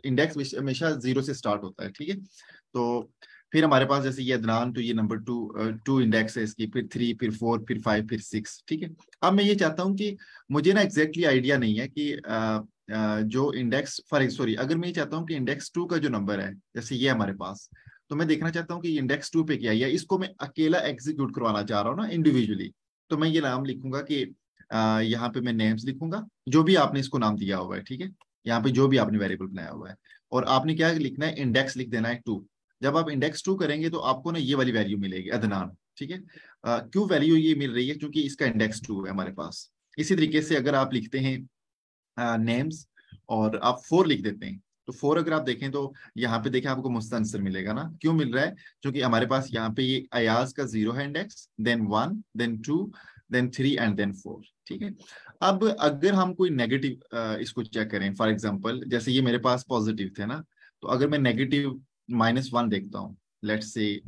Index हमेशा 0 से start होता है, ठीक है। तो फिर हमारे पास जैसे ये अदनान, तो ये नंबर 2 इंडेक्स है इसकी, फिर 3, फिर 4, फिर 5, फिर 6, ठीक है। अब मैं ये चाहता हूँ कि मुझे ना एग्जैक्टली आइडिया नहीं है कि जो इंडेक्स सॉरी, अगर मैं ये चाहता हूँ कि इंडेक्स 2 का जो नंबर है, जैसे ये हमारे पास, तो मैं देखना चाहता हूँ कि इंडेक्स 2 पे क्या है, या इसको मैं अकेला एग्जीक्यूट करवाना चाह रहा हूँ ना इंडिविजुअली। तो मैं ये नाम लिखूंगा कि यहाँ पे मैं नेम्स लिखूंगा, जो भी आपने इसको नाम दिया हुआ है, ठीक है। यहाँ पे जो भी आपने वेरिएबल बनाया हुआ है, और आपने क्या लिखना है, इंडेक्स लिख देना है 2। जब आप इंडेक्स 2 करेंगे तो आपको ना ये वाली वैल्यू मिलेगी, अदनान, ठीक है। क्यों वैल्यू ये मिल रही है, क्योंकि इसका इंडेक्स 2 है हमारे पास। इसी तरीके से अगर आप लिखते हैं नेम्स और आप 4 लिख देते हैं, तो 4 अगर आप देखें तो यहाँ पे देखें आपको मुस्तनसर मिलेगा ना। क्यों मिल रहा है, क्योंकि हमारे पास यहाँ पे ये अयाज का 0 है index, then 1, then 2, then 3 and then 4, ठीक है। अब अगर हम कोई नेगेटिव इसको चेक करें, फॉर एग्जांपल जैसे ये मेरे पास पॉजिटिव थे ना, तो अगर मैं नेगेटिव -1 देखता हूँ, लेट्स से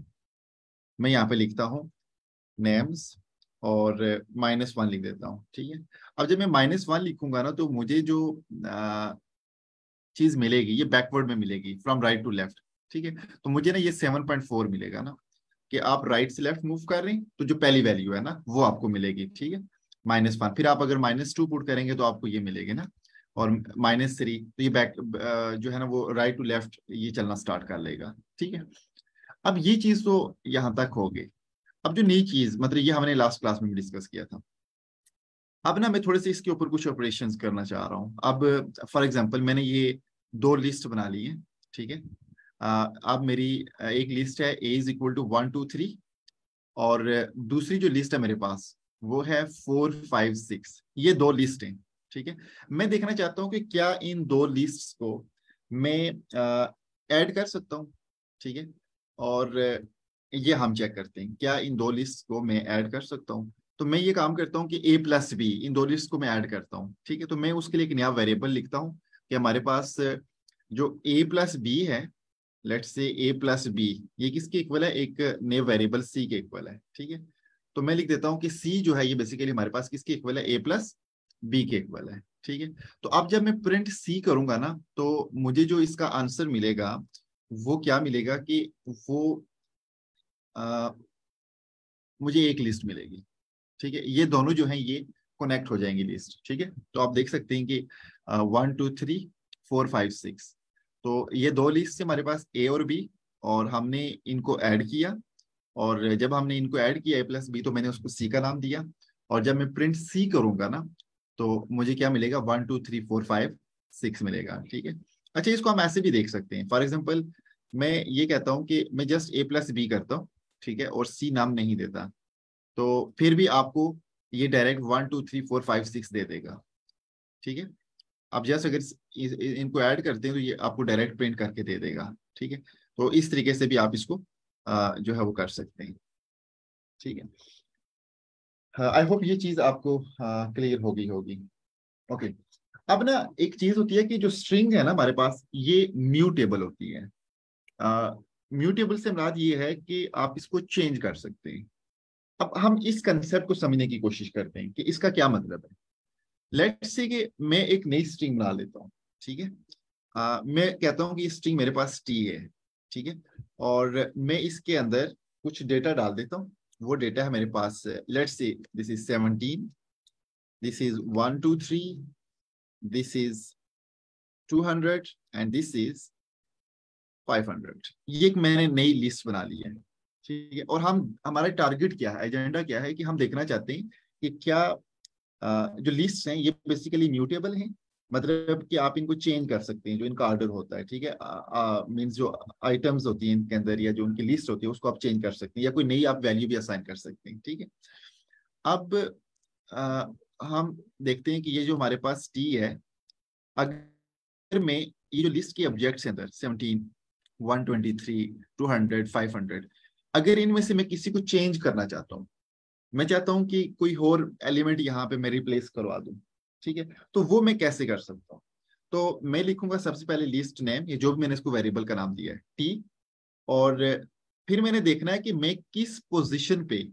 मैं यहाँ पे लिखता हूँ नेम्स और -1 लिख देता हूँ, ठीक है। अब जब मैं -1 लिखूंगा ना, तो मुझे जो चीज मिलेगी ये बैकवर्ड में मिलेगी, फ्रॉम राइट टू लेफ्ट, ठीक है। तो मुझे ना ये 7.4 मिलेगा ना, कि आप राइट से लेफ्ट मूव कर रहे हैं, तो जो पहली वैल्यू है ना वो आपको मिलेगी, ठीक है, -1। फिर आप अगर -2 पुट करेंगे तो आपको ये मिलेगी ना, और -3, तो ये बैक जो है ना वो राइट टू लेफ्ट ये चलना स्टार्ट कर लेगा, ठीक है। अब ये चीज तो यहाँ तक हो गई। अब जो नई चीज, मतलब ये हमने लास्ट क्लास में भी डिस्कस किया था, अब ना मैं थोड़े से इसके ऊपर कुछ ऑपरेशंस करना चाह रहा हूँ। अब फॉर एग्जांपल मैंने ये 2 लिस्ट बना ली है, ठीक है। अब मेरी एक लिस्ट है a इज इक्वल टू 1, 2, 3, और दूसरी जो लिस्ट है मेरे पास वो है 4, 5, 6। ये 2 लिस्ट हैं, ठीक है। मैं देखना चाहता हूँ कि क्या इन 2 लिस्ट्स को मैं ऐड कर सकता हूँ, ठीक है। और ये हम चेक करते हैं, क्या इन 2 लिस्ट को मैं ऐड कर सकता हूँ। तो मैं ये काम करता हूँ कि a+b, इन 2 लिस्ट को मैं ऐड करता हूँ, ठीक है। तो मैं उसके लिए एक नया वेरिएबल लिखता हूँ कि हमारे पास जो a+b है, लेट्स से a+b, ये किसके इक्वल है, एक नए वेरिएबल c के इक्वल है, ठीक है। तो मैं लिख देता हूँ कि c जो है ये बेसिकली हमारे पास किसके इक्वल है, a+b के इक्वल है, ठीक है। तो अब जब मैं प्रिंट c करूंगा ना, तो मुझे जो इसका आंसर मिलेगा वो क्या मिलेगा, कि वो आ, मुझे एक लिस्ट मिलेगी, ठीक है। ये दोनों जो हैं ये कनेक्ट हो जाएंगी लिस्ट, ठीक है। तो आप देख सकते हैं कि 1, 2, 3, 4, 5, 6, तो ये 2 लिस्ट हमारे पास ए और बी, और हमने इनको ऐड किया, और जब हमने इनको ऐड किया a+b, तो मैंने उसको सी का नाम दिया। और जब मैं प्रिंट सी करूंगा ना, तो मुझे क्या मिलेगा, 1, 2, 3, 4, 5, 6 मिलेगा, ठीक है। अच्छा, इसको हम ऐसे भी देख सकते हैं, फॉर एग्जाम्पल मैं ये कहता हूँ कि मैं जस्ट a+b करता हूँ, ठीक है, और सी नाम नहीं देता, तो फिर भी आपको ये डायरेक्ट 1, 2, 3, 4, 5, 6 दे देगा, ठीक है। आप जस्ट अगर इनको ऐड करते हैं तो ये आपको डायरेक्ट प्रिंट करके दे देगा, ठीक है। तो इस तरीके से भी आप इसको जो है वो कर सकते हैं, ठीक है। आई होप ये चीज आपको क्लियर होगी होगी। ओके। अब ना एक चीज होती है कि जो स्ट्रिंग है ना हमारे पास, ये म्यूटेबल होती है। म्यूटेबल से मुराद ये है कि आप इसको चेंज कर सकते हैं। अब हम इस कंसेप्ट को समझने की कोशिश करते हैं कि इसका क्या मतलब है। लेट्स से कि मैं एक नई स्ट्रिंग बना लेता हूँ, ठीक है। मैं कहता हूँ कि स्ट्रिंग मेरे पास टी है, ठीक है, और मैं इसके अंदर कुछ डेटा डाल देता हूँ। वो डेटा है मेरे पास, let's say this is 17, this is 1, 2, 3, this is 200 and this is 500। ये एक मैंने नई लिस्ट बना ली है, ठीक है। और हम हमारा टारगेट क्या है, एजेंडा क्या है, कि हम देखना चाहते हैं कि क्या जो लिस्ट हैं ये बेसिकली म्यूटेबल हैं, मतलब कि आप इनको चेंज कर सकते हैं, जो इनका ऑर्डर होता है, ठीक है। मींस जो आइटम्स होती हैं इनके अंदर, या जो उनकी लिस्ट होती है उसको आप चेंज कर सकते हैं, या कोई नई आप वैल्यू भी असाइन कर सकते हैं, ठीक है। अब आ, हम देखते हैं कि ये जो हमारे पास टी है, अगर मैं ये जो लिस्ट के ऑब्जेक्ट्स हैं अंदर 17, 123, 200, 500, अगर इनमें से मैं किसी को चेंज करना चाहता हूँ, मैं चाहता हूं कि कोई और एलिमेंट यहाँ पे मैं रिप्लेस करवा दूं, ठीक है, तो वो मैं कैसे कर सकता हूँ। तो मैं लिखूंगा सबसे पहले लिस्ट नेम, ये जो भी मैंने इसको वेरिएबल का नाम दिया है टी, और फिर मैंने देखना है कि मैं किस पोजीशन पे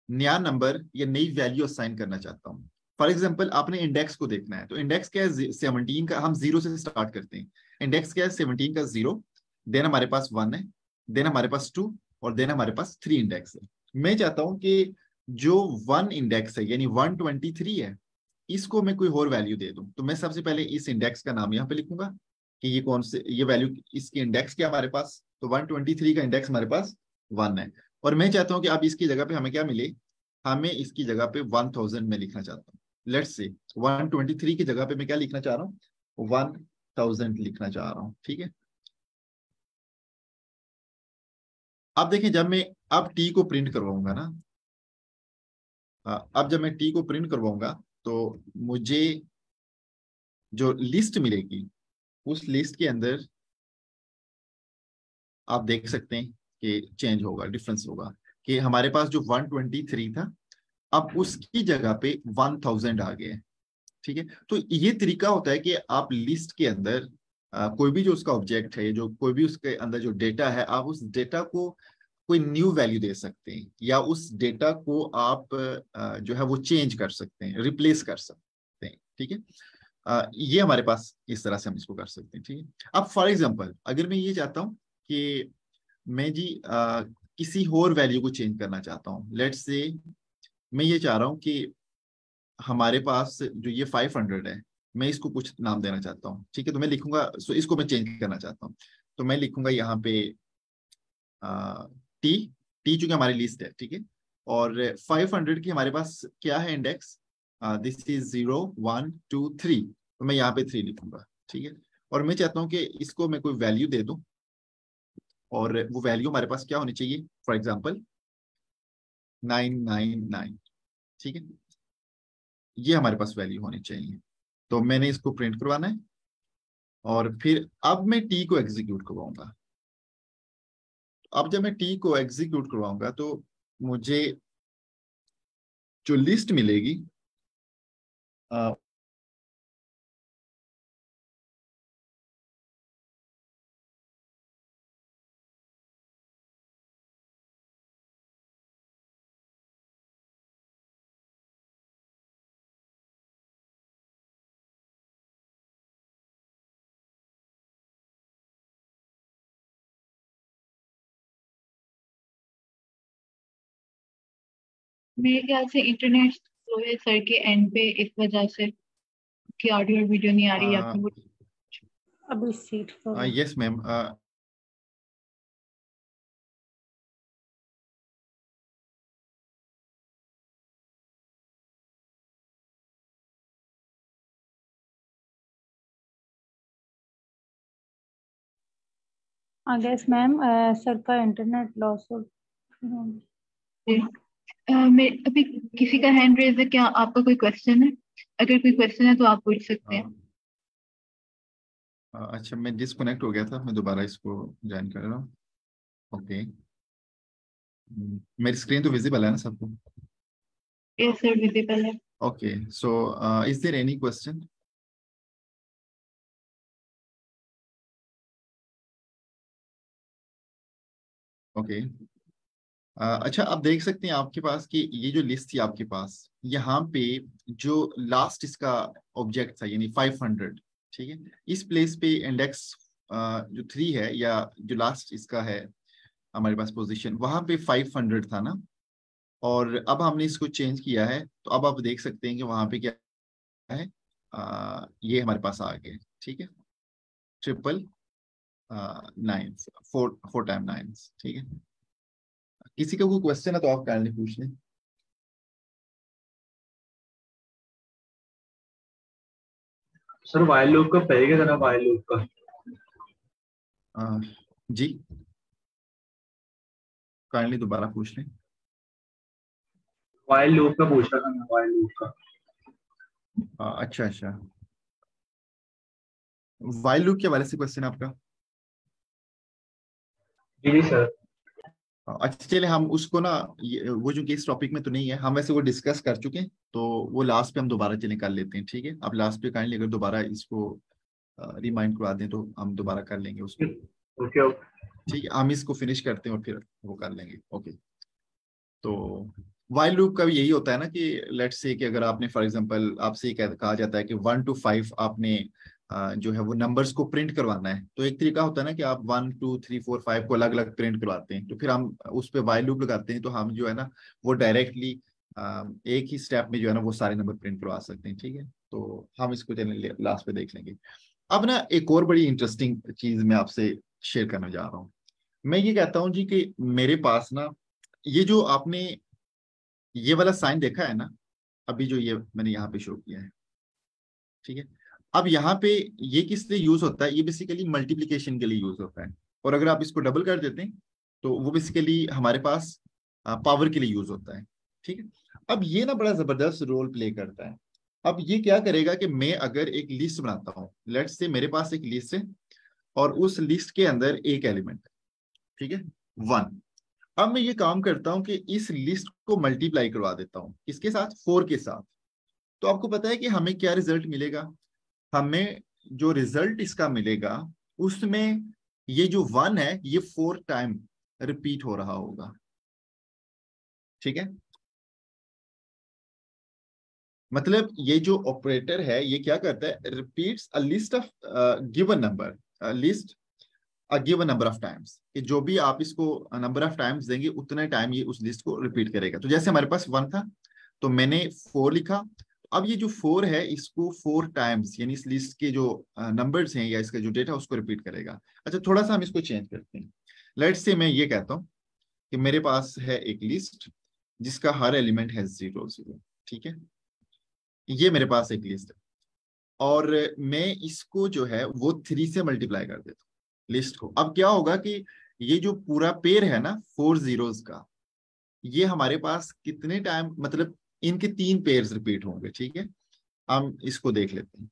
नया नंबर या नई वैल्यू असाइन करना चाहता हूँ। फॉर एग्जाम्पल आपने इंडेक्स को देखना है, तो इंडेक्स क्या है, 17 का, हम 0 से स्टार्ट करते हैं। इंडेक्स क्या है 17 का 0, देन हमारे पास 1 है, देन हमारे पास 2 और देन हमारे पास 3 इंडेक्स है। मैं चाहता हूं कि जो 1 इंडेक्स है यानी 123 है, इसको मैं कोई और वैल्यू दे दूं। तो मैं सबसे पहले इस इंडेक्स का नाम यहाँ पे लिखूंगा कि ये कौन से, ये वैल्यू इसकी इंडेक्स क्या हमारे पास, तो 123 का इंडेक्स हमारे पास 1 है। और मैं चाहता हूं कि अब इसकी जगह पे हमें क्या मिले, हमें इसकी जगह पे 1000 में लिखना चाहता हूँ। लेट्स से 123 की जगह पे मैं क्या लिखना चाह रहा हूँ, 1000 लिखना चाह रहा हूँ, ठीक है। अब देखें जब मैं अब टी को प्रिंट करवाऊंगा ना, अब जब मैं टी को प्रिंट करवाऊंगा तो मुझे जो लिस्ट मिलेगी उस लिस्ट के अंदर आप देख सकते हैं कि चेंज होगा, डिफरेंस होगा कि हमारे पास जो 123 था अब उसकी जगह पे 1000 आ गए। ठीक है, तो ये तरीका होता है कि आप लिस्ट के अंदर कोई भी जो उसका ऑब्जेक्ट है, जो कोई भी उसके अंदर जो डेटा है, आप उस डेटा को कोई न्यू वैल्यू दे सकते हैं या उस डेटा को आप जो है वो चेंज कर सकते हैं, रिप्लेस कर सकते हैं। ठीक है, ये हमारे पास इस तरह से हम इसको कर सकते हैं। ठीक है, अब फॉर एग्जांपल अगर मैं ये चाहता हूं कि मैं जी किसी और वैल्यू को चेंज करना चाहता हूं, लेट्स से मैं ये चाह रहा हूं कि हमारे पास जो ये 500 है, मैं इसको कुछ नाम देना चाहता हूँ। ठीक है, तो मैं लिखूंगा, सो इसको मैं चेंज करना चाहता हूँ, तो मैं लिखूंगा यहाँ पे टी। टी चूंकि हमारी लिस्ट है, ठीक है, और 500 की हमारे पास क्या है इंडेक्स, दिस इज 0 1 2 3, तो मैं यहाँ पे 3 लिखूंगा। ठीक है, और मैं चाहता हूँ कि इसको मैं कोई वैल्यू दे दूं, और वो वैल्यू हमारे पास क्या होनी चाहिए, फॉर एग्जाम्पल 999। ठीक है, ये हमारे पास वैल्यू होनी चाहिए। तो मैंने इसको प्रिंट करवाना है और फिर अब मैं टी को एग्जीक्यूट करवाऊंगा। अब जब मैं टी को एग्जीक्यूट करवाऊंगा तो मुझे जो लिस्ट मिलेगी, मेरे ख्याल से इंटरनेट स्लो है सर के एंड पे, इस वजह से कि ऑडियो और वीडियो नहीं आ रही है आपकी। अभी सीट पर yes ma'am, I guess ma'am sir का इंटरनेट लॉस हो। मैं अभी किसी का हैंड रेज है, क्या आपका कोई क्वेश्चन है? अगर कोई क्वेश्चन है तो आप पूछ सकते हैं। अच्छा मैं डिस्कनेक्ट हो गया था, मैं दोबारा इसको ज्वाइन कर रहा हूँ। ओके, मेरी स्क्रीन तो विजिबल है ना सबको? यस सर, विजिबल है। Okay, so is there any question? Okay, अच्छा आप देख सकते हैं आपके पास कि ये जो लिस्ट थी आपके पास, यहाँ पे जो लास्ट इसका ऑब्जेक्ट था यानी 500, ठीक है, इस प्लेस पे इंडेक्स जो 3 है या जो लास्ट इसका है हमारे पास पोजीशन, वहां पे 500 था ना, और अब हमने इसको चेंज किया है, तो अब आप देख सकते हैं कि वहां पे क्या है, ये हमारे पास आ गए। ठीक है, 999, 4 4 टाइम 9, ठीक है। किसी का कोई क्वेश्चन है तो आप काइंडली पूछ लें। सर वाइल लूप का पहले क्या था, वाइल लूप का? जी काइंडली दोबारा पूछ लें। वाइल लूप का पूछ रहा था मैं, वाइल लूप का। अच्छा अच्छा, वाइल लूप के बारे से क्वेश्चन आपका? जी सर। अच्छा चलिए हम उसको ना, वो जो कि इस टॉपिक में तो नहीं है, हम वैसे वो डिस्कस कर चुके हैं, तो वो लास्ट पे हम दोबारा चले कर लेते हैं। ठीक है, अब लास्ट पे काइंडली अगर दोबारा इसको रिमाइंड करवा दें तो हम दोबारा कर लेंगे उसको। Okay okay. ठीक है, हम इसको फिनिश करते हैं और फिर वो कर लेंगे। ओके, तो वाइल लूप का भी यही होता है ना कि लेट्स से कि अगर आपने फॉर एग्जांपल आपसे कहा जाता है कि 1 to 5 आपने जो है वो नंबर्स को प्रिंट करवाना है, तो एक तरीका होता है ना कि आप 1 2 3 4 5 को अलग अलग प्रिंट करवाते हैं, तो फिर हम उस पर वाइल लूप लगाते हैं, तो हम जो है ना वो डायरेक्टली एक ही स्टेप में जो है ना वो सारे नंबर प्रिंट करवा सकते हैं। ठीक है, तो हम इसको चलिए लास्ट पे देख लेंगे। अब ना एक और बड़ी इंटरेस्टिंग चीज मैं आपसे शेयर करने जा रहा हूँ। मैं ये कहता हूँ जी कि मेरे पास ना ये जो आपने ये वाला साइन देखा है ना, अभी जो ये मैंने यहाँ पे शो किया है, ठीक है। अब यहाँ पे ये किस लिए यूज होता है, ये बेसिकली मल्टीप्लीकेशन के लिए यूज होता है, और अगर आप इसको डबल कर देते हैं तो वो बेसिकली हमारे पास पावर के लिए यूज होता है। ठीक है, अब ये ना बड़ा जबरदस्त रोल प्ले करता है। अब ये क्या करेगा कि मैं अगर एक लिस्ट बनाता हूँ, लेट्स से मेरे पास एक लिस्ट है और उस लिस्ट के अंदर एक एलिमेंट है, ठीक है, 1। अब मैं ये काम करता हूं कि इस लिस्ट को मल्टीप्लाई करवा देता हूं, इसके साथ 4 के साथ। तो आपको पता है कि हमें क्या रिजल्ट मिलेगा, हमें जो रिजल्ट इसका मिलेगा उसमें ये जो 1 है ये 4 टाइम रिपीट हो रहा होगा। ठीक है, मतलब ये जो ऑपरेटर है ये क्या करता है, repeats a list of given number, list a given number of times, कि जो भी आप इसको नंबर ऑफ टाइम्स देंगे उतने टाइम ये उस लिस्ट को रिपीट करेगा। तो जैसे हमारे पास 1 था तो मैंने 4 लिखा, अब ये जो 4 है इसको 4 टाइम्स यानी इस लिस्ट के जो नंबर्स हैं या इसका जो डेटा उसको रिपीट करेगा। अच्छा, थोड़ा सा हम इसको चेंज करते हैं। लेट्स से मैं ये कहता हूँ कि मेरे पास है एक लिस्ट जिसका हर एलिमेंट है 0 0। ठीक है, ये मेरे पास एक लिस्ट है और मैं इसको जो है वो 3 से मल्टीप्लाई कर देता हूँ लिस्ट को। अब क्या होगा कि ये जो पूरा पेयर है ना 4 zeros का, ये हमारे पास कितने टाइम, मतलब इनके 3 पेयर्स रिपीट होंगे। ठीक है, हम इसको देख लेते हैं।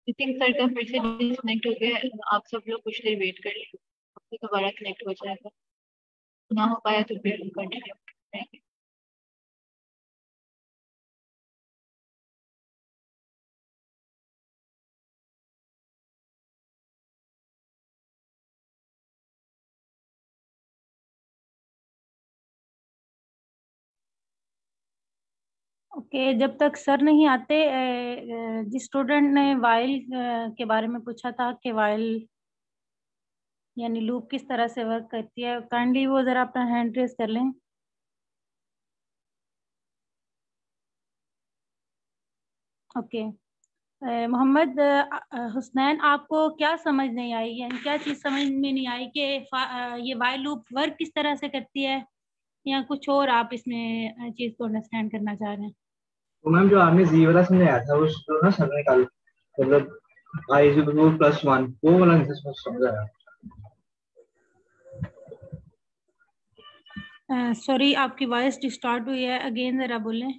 आई थिंक सर का फिर से डिस्कनेक्ट हो गया है, आप सब लोग कुछ देर वेट कर लीजिए, फिर दोबारा कनेक्ट हो जाएगा। ना हो पाया तो फिर कंटिन्यू करेंगे। ओके, जब तक सर नहीं आते, जिस स्टूडेंट ने वाइल के बारे में पूछा था कि वाइल यानी लूप किस तरह से वर्क करती है, काइंडली वो जरा अपना हैंड रेज कर लें। ओके, मोहम्मद हुसनैन, आपको क्या समझ नहीं आई, यानी क्या चीज़ समझ में नहीं आई कि ये वाइल लूप वर्क किस तरह से करती है, या कुछ और आप इसमें चीज़ को अंडरस्टैंड करना चाह रहे हैं? तो मैम जो आपने जी वाला समझाया था उसको ना सर ने कल मतलब आई इज इक्वल टू +1 वो वाला नहीं समझ आया। सॉरी, आपकी वॉइस डिस्टॉर्ट हुई है, अगेन जरा बोलें।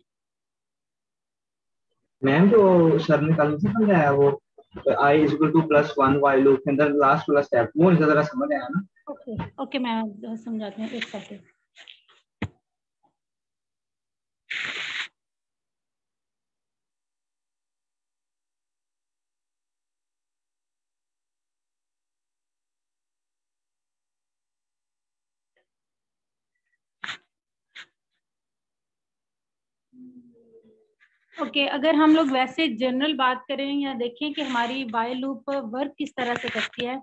मैम जो सर ने कल नहीं समझाया वो I is equal to +1 while loop के अंदर लास्ट वाला स्टेप वो नहीं जरा समझ आया ना। ओके ओके, मैं समझाती हूँ, एक सेकंड। ओके, अगर हम लोग वैसे जनरल बात करें या देखें कि हमारी वाइल लूप वर्क किस तरह से करती है,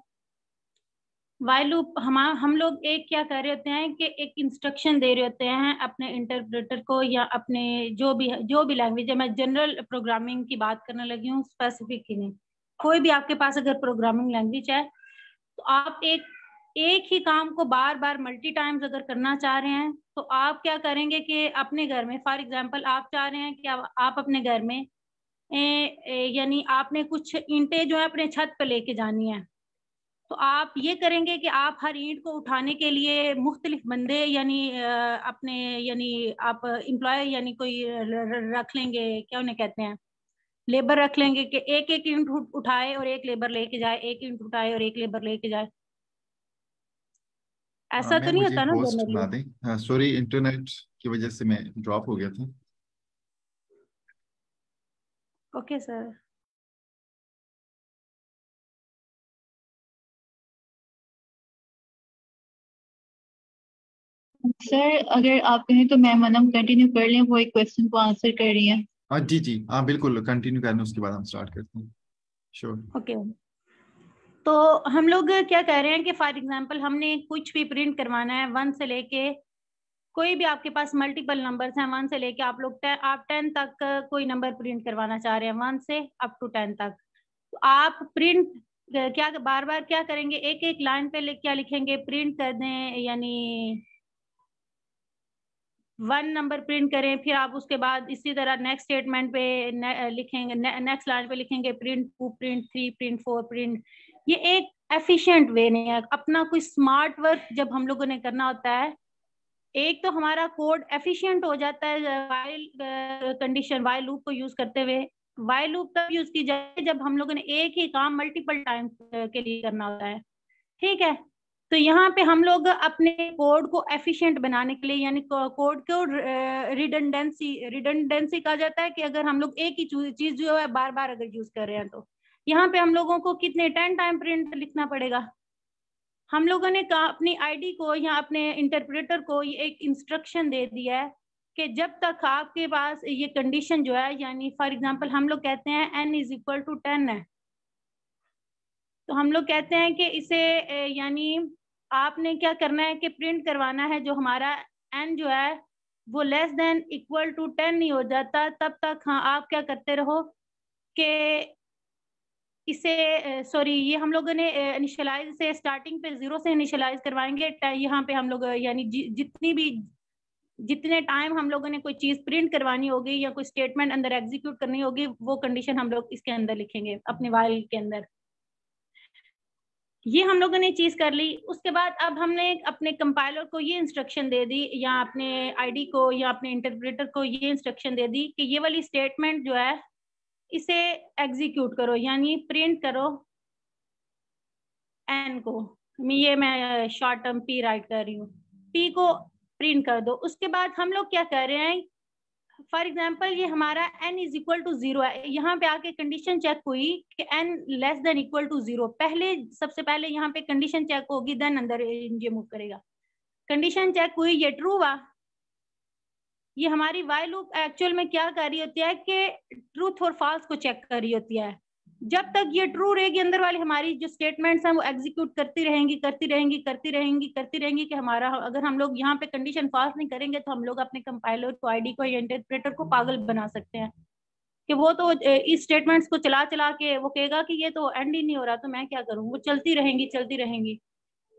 वाइल लूप हम लोग एक क्या कर रहे होते हैं कि एक इंस्ट्रक्शन दे रहे होते हैं अपने इंटरप्रेटर को या अपने जो भी लैंग्वेज है। मैं जनरल प्रोग्रामिंग की बात करने लगी हूँ, स्पेसिफिक की नहीं। कोई भी आपके पास अगर प्रोग्रामिंग लैंग्वेज है तो आप एक ही काम को बार बार मल्टी टाइम्स अगर करना चाह रहे हैं तो आप क्या करेंगे कि अपने घर में, फॉर एग्जांपल, आप चाह रहे हैं कि आप अपने घर में यानी आपने कुछ ईंटें जो है अपने छत पे लेके जानी है, तो आप ये करेंगे कि आप हर ईंट को उठाने के लिए मुख्तलिफ बंदे यानी अपने यानी आप एम्प्लॉय यानी कोई रख लेंगे, क्या उन्हें कहते हैं, लेबर रख लेंगे कि एक एक ईंट उठाए और एक लेबर लेके जाए, एक ईंट उठाए और एक लेबर लेके जाए। ऐसा तो नहीं मुझे होता ना होस्ट बना जनरली? दें। सॉरी, इंटरनेट की वजह से मैं ड्रॉप हो गया था। Okay sir. सर अगर आप कहें तो मैम हम कंटिन्यू कर लें, वो एक क्वेश्चन को आंसर कर रही हैं। हाँ जी जी, हाँ बिल्कुल, कंटिन्यू करना, उसके बाद हम स्टार्ट करते हैं। श्योर। ओके, तो हम लोग क्या कह रहे हैं कि फॉर एग्जांपल हमने कुछ भी प्रिंट करवाना है 1 से लेके, कोई भी आपके पास मल्टीपल नंबर्स हैं 1 से लेके आप लोग आप 10 तक कोई नंबर प्रिंट करवाना चाह रहे हैं 1 से अप टू 10 तक, तो आप प्रिंट क्या बार बार क्या करेंगे, एक एक लाइन पे क्या लिखेंगे, प्रिंट कर दें, यानी 1 नंबर प्रिंट करें, फिर आप उसके बाद इसी तरह नेक्स्ट स्टेटमेंट पे लिखेंगे, नेक्स्ट लाइन पे लिखेंगे प्रिंट 2, प्रिंट 3, प्रिंट 4, प्रिंट। ये एक एफिशिएंट वे नहीं है। अपना कोई स्मार्ट वर्क जब हम लोगों ने करना होता है, एक तो हमारा कोड एफिशिएंट हो जाता है वाइल कंडीशन, वाइल लूप को यूज करते हुए। वाइल लूप तब यूज की जाए जब हम लोगों ने एक ही काम मल्टीपल टाइम के लिए करना होता है, ठीक है। तो यहाँ पे हम लोग अपने कोड को एफिशिएंट बनाने के लिए, यानी कोड को रिडंडेंसी कहा जाता है, कि अगर हम लोग एक ही चीज जो है बार बार अगर यूज कर रहे हैं, तो यहाँ पे हम लोगों को कितने 10 टाइम प्रिंट लिखना पड़ेगा। हम लोगों ने कहा अपनी आईडी को या अपने इंटरप्रेटर को ये एक इंस्ट्रक्शन दे दिया है कि जब तक आपके पास ये कंडीशन जो है, यानी फॉर एग्जांपल हम लोग कहते हैं n इज इक्वल टू 10 है, तो हम लोग कहते हैं कि इसे यानी आपने क्या करना है कि प्रिंट करवाना है जो हमारा n जो है वो लेस देन इक्वल टू 10 नहीं हो जाता तब तक। हाँ, आप क्या करते रहो कि इसे सॉरी, ये हम लोगों ने इनिशियलाइज से स्टार्टिंग पे 0 से इनिशियलाइज करवाएंगे। यहाँ पे हम लोग यानी जितने टाइम हम लोगों ने कोई चीज प्रिंट करवानी होगी या कोई स्टेटमेंट अंदर एग्जीक्यूट करनी होगी, वो कंडीशन हम लोग इसके अंदर लिखेंगे अपने वाइल के अंदर। ये हम लोगों ने चीज कर ली। उसके बाद अब हमने अपने कंपाइलर को ये इंस्ट्रक्शन दे दी, या अपने आईडी को या अपने इंटरप्रेटर को ये इंस्ट्रक्शन दे दी कि ये वाली स्टेटमेंट जो है इसे एग्जीक्यूट करो, यानी प्रिंट करो एन को। मैं शॉर्ट टर्म पी राइट कर रही हूँ, पी को प्रिंट कर दो। उसके बाद हम लोग क्या कर रहे हैं, फॉर एग्जाम्पल ये हमारा n इज इक्वल टू 0 है, यहाँ पे आके कंडीशन चेक हुई कि n less than equal to 0। पहले सबसे पहले यहाँ पे कंडीशन चेक होगी, देन अंदर ये मूव करेगा। कंडीशन चेक हुई, ये ट्रू हुआ। ये हमारी वाइल लूप एक्चुअल में क्या कर रही होती है कि ट्रूथ और फॉल्स को चेक कर रही होती है। जब तक ये ट्रू रहेगी, अंदर वाली हमारी जो स्टेटमेंट्स हैं वो एग्जीक्यूट करती रहेंगी करती रहेंगी करती रहेंगी करती रहेंगी, कि हमारा अगर हम लोग यहाँ पे कंडीशन फॉल्स नहीं करेंगे तो हम लोग अपने कंपाइलर को, आईडी को या इंटरप्रेटर को पागल बना सकते हैं कि वो तो इस स्टेटमेंट्स को चला चला के वो कहेगा कि ये तो एंड ही नहीं हो रहा, तो मैं क्या करूँ, वो चलती रहेंगी।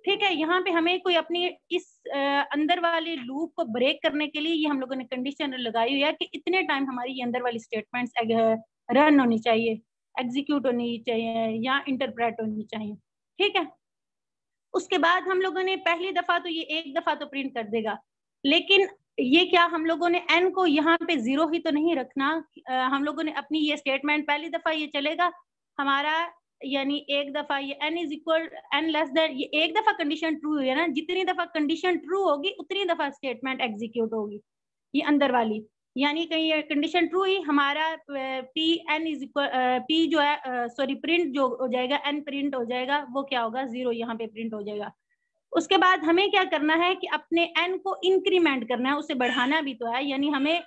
ठीक है, यहाँ पे हमें कोई अपनी इस अंदर वाली लूप को ब्रेक करने के लिए ये हम लोगों ने कंडीशन लगाई हुई है कि इतने टाइम हमारी ये अंदर वाली स्टेटमेंट्स रन होनी चाहिए, एग्जीक्यूट होनी चाहिए या इंटरप्रेट होनी चाहिए। ठीक है, उसके बाद हम लोगों ने पहली दफा तो ये एक दफा तो प्रिंट कर देगा, लेकिन ये क्या हम लोगों ने n को यहाँ पे 0 ही तो नहीं रखना। हम लोगों ने अपनी ये स्टेटमेंट पहली दफा ये चलेगा हमारा, यानी एक दफा ये n is equal n less then, ये एक दफा कंडीशन ट्रू हुई है ना, जितनी दफा कंडीशन ट्रू होगी उतनी दफा स्टेटमेंट एग्जीक्यूट होगी ये अंदर वाली। यानी कहीं ये कंडीशन ट्रू ही हमारा p n is equal p जो है सॉरी प्रिंट जो हो जाएगा n प्रिंट हो जाएगा, वो क्या होगा 0 यहाँ पे प्रिंट हो जाएगा। उसके बाद हमें क्या करना है कि अपने n को इंक्रीमेंट करना है, उसे बढ़ाना भी तो है, यानी हमें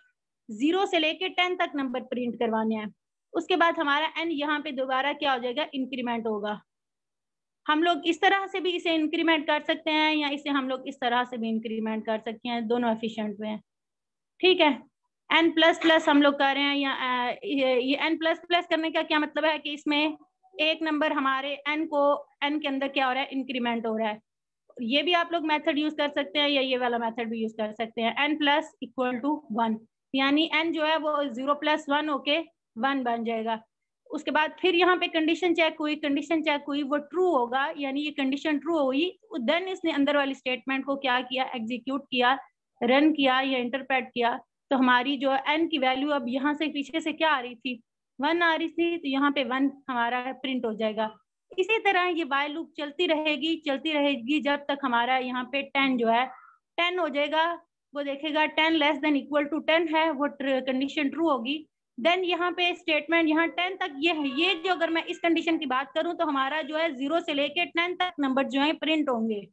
0 से लेके 10 तक नंबर प्रिंट करवाने हैं। उसके बाद हमारा n यहाँ पे दोबारा क्या हो जाएगा, इंक्रीमेंट होगा। हम लोग इस तरह से भी इसे इंक्रीमेंट कर सकते हैं या इसे हम लोग इस तरह से भी इंक्रीमेंट कर सकते हैं, दोनों एफिशिएंट में। ठीक है, n प्लस प्लस हम लोग कर रहे हैं, या ये n प्लस प्लस करने का क्या मतलब है कि इसमें एक नंबर हमारे n के अंदर क्या हो रहा है, इंक्रीमेंट हो रहा है। ये भी आप लोग मेथड यूज कर सकते हैं या ये वाला मेथड भी यूज कर सकते हैं, n प्लस इक्वल टू 1, यानी n जो है वो 0 प्लस 1 होके 1 बन जाएगा। उसके बाद फिर यहाँ पे कंडीशन चेक हुई, वो ट्रू होगा, यानी ये कंडीशन ट्रू हुई, देन इसने अंदर वाली स्टेटमेंट को क्या किया, एग्जीक्यूट किया, रन किया या इंटरप्रेट किया। तो हमारी जो n की वैल्यू अब यहाँ से पीछे से क्या आ रही थी, 1 आ रही थी, तो यहाँ पे 1 हमारा प्रिंट हो जाएगा। इसी तरह ये वाइल लूप चलती रहेगी जब तक हमारा यहाँ पे 10 जो है 10 हो जाएगा, वो देखेगा 10 लेस देन इक्वल टू 10 है, वो कंडीशन ट्रू होगी। देन यहाँ पे स्टेटमेंट यहाँ 10 तक ये है, ये जो अगर मैं इस कंडीशन की बात करूं तो हमारा जो है 0 से लेके 10 तक नंबर जो है प्रिंट होंगे।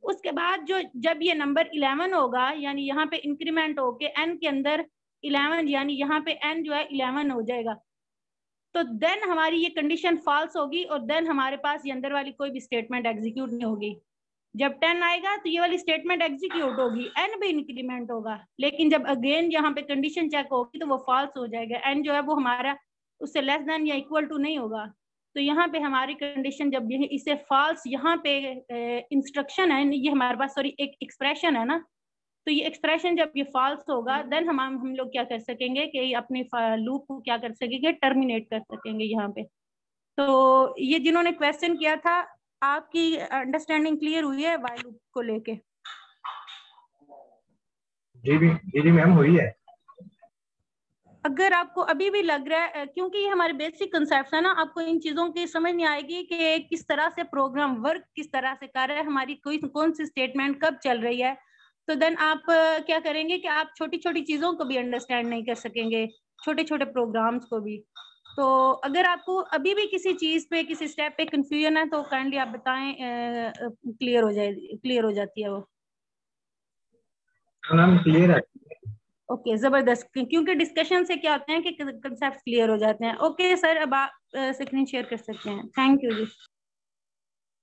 उसके बाद जो जब ये नंबर 11 होगा, यानी यहाँ पे इंक्रीमेंट होके n के अंदर 11, यानी यहाँ पे n जो है 11 हो जाएगा, तो देन हमारी ये कंडीशन फॉल्स होगी और देन हमारे पास ये अंदर वाली कोई भी स्टेटमेंट एग्जीक्यूट नहीं होगी। जब 10 आएगा तो ये वाली स्टेटमेंट एग्जीक्यूट होगी, n भी इंक्रीमेंट होगा, लेकिन जब अगेन यहाँ पे कंडीशन चेक होगी तो वो फॉल्स हो जाएगा, n जो है वो हमारा उससे लेस देन या इक्वल टू नहीं होगा। तो यहाँ पे हमारी कंडीशन जब ये इसे फॉल्स, यहाँ पे इंस्ट्रक्शन है ये हमारे पास, सॉरी एक एक्सप्रेशन है ना, तो ये एक्सप्रेशन जब ये फॉल्स होगा देन हम लोग क्या कर सकेंगे कि अपनी लूप को क्या कर सकेंगे, टर्मिनेट कर सकेंगे यहाँ पे। तो ये जिन्होंने क्वेश्चन किया था, आपकी अंडरस्टैंडिंग क्लियर हुई है वाइल लूप को लेके? जी मैम हुई है। अगर आपको अभी भी लग रहा है, क्योंकि ये हमारे बेसिक कंसेप्ट है ना, आपको इन चीजों की समझ नहीं आएगी कि किस तरह से प्रोग्राम वर्क किस तरह से कर रहा है, हमारी कौन सी स्टेटमेंट कब चल रही है, तो देन आप क्या करेंगे कि आप छोटी छोटी चीजों को भी अंडरस्टैंड नहीं कर सकेंगे, छोटे छोटे प्रोग्राम्स को भी। तो अगर आपको अभी भी किसी चीज पे, किसी स्टेप पे कंफ्यूजन है तो काइंडली आप बताएं, क्लियर हो जाती है वो। मैम क्लियर है। ओके, जबरदस्त, क्योंकि डिस्कशन से क्या होते हैं कि कंसेप्ट क्लियर हो जाते हैं। ओके सर, अब आप स्क्रीन शेयर कर सकते हैं। थैंक यू जी।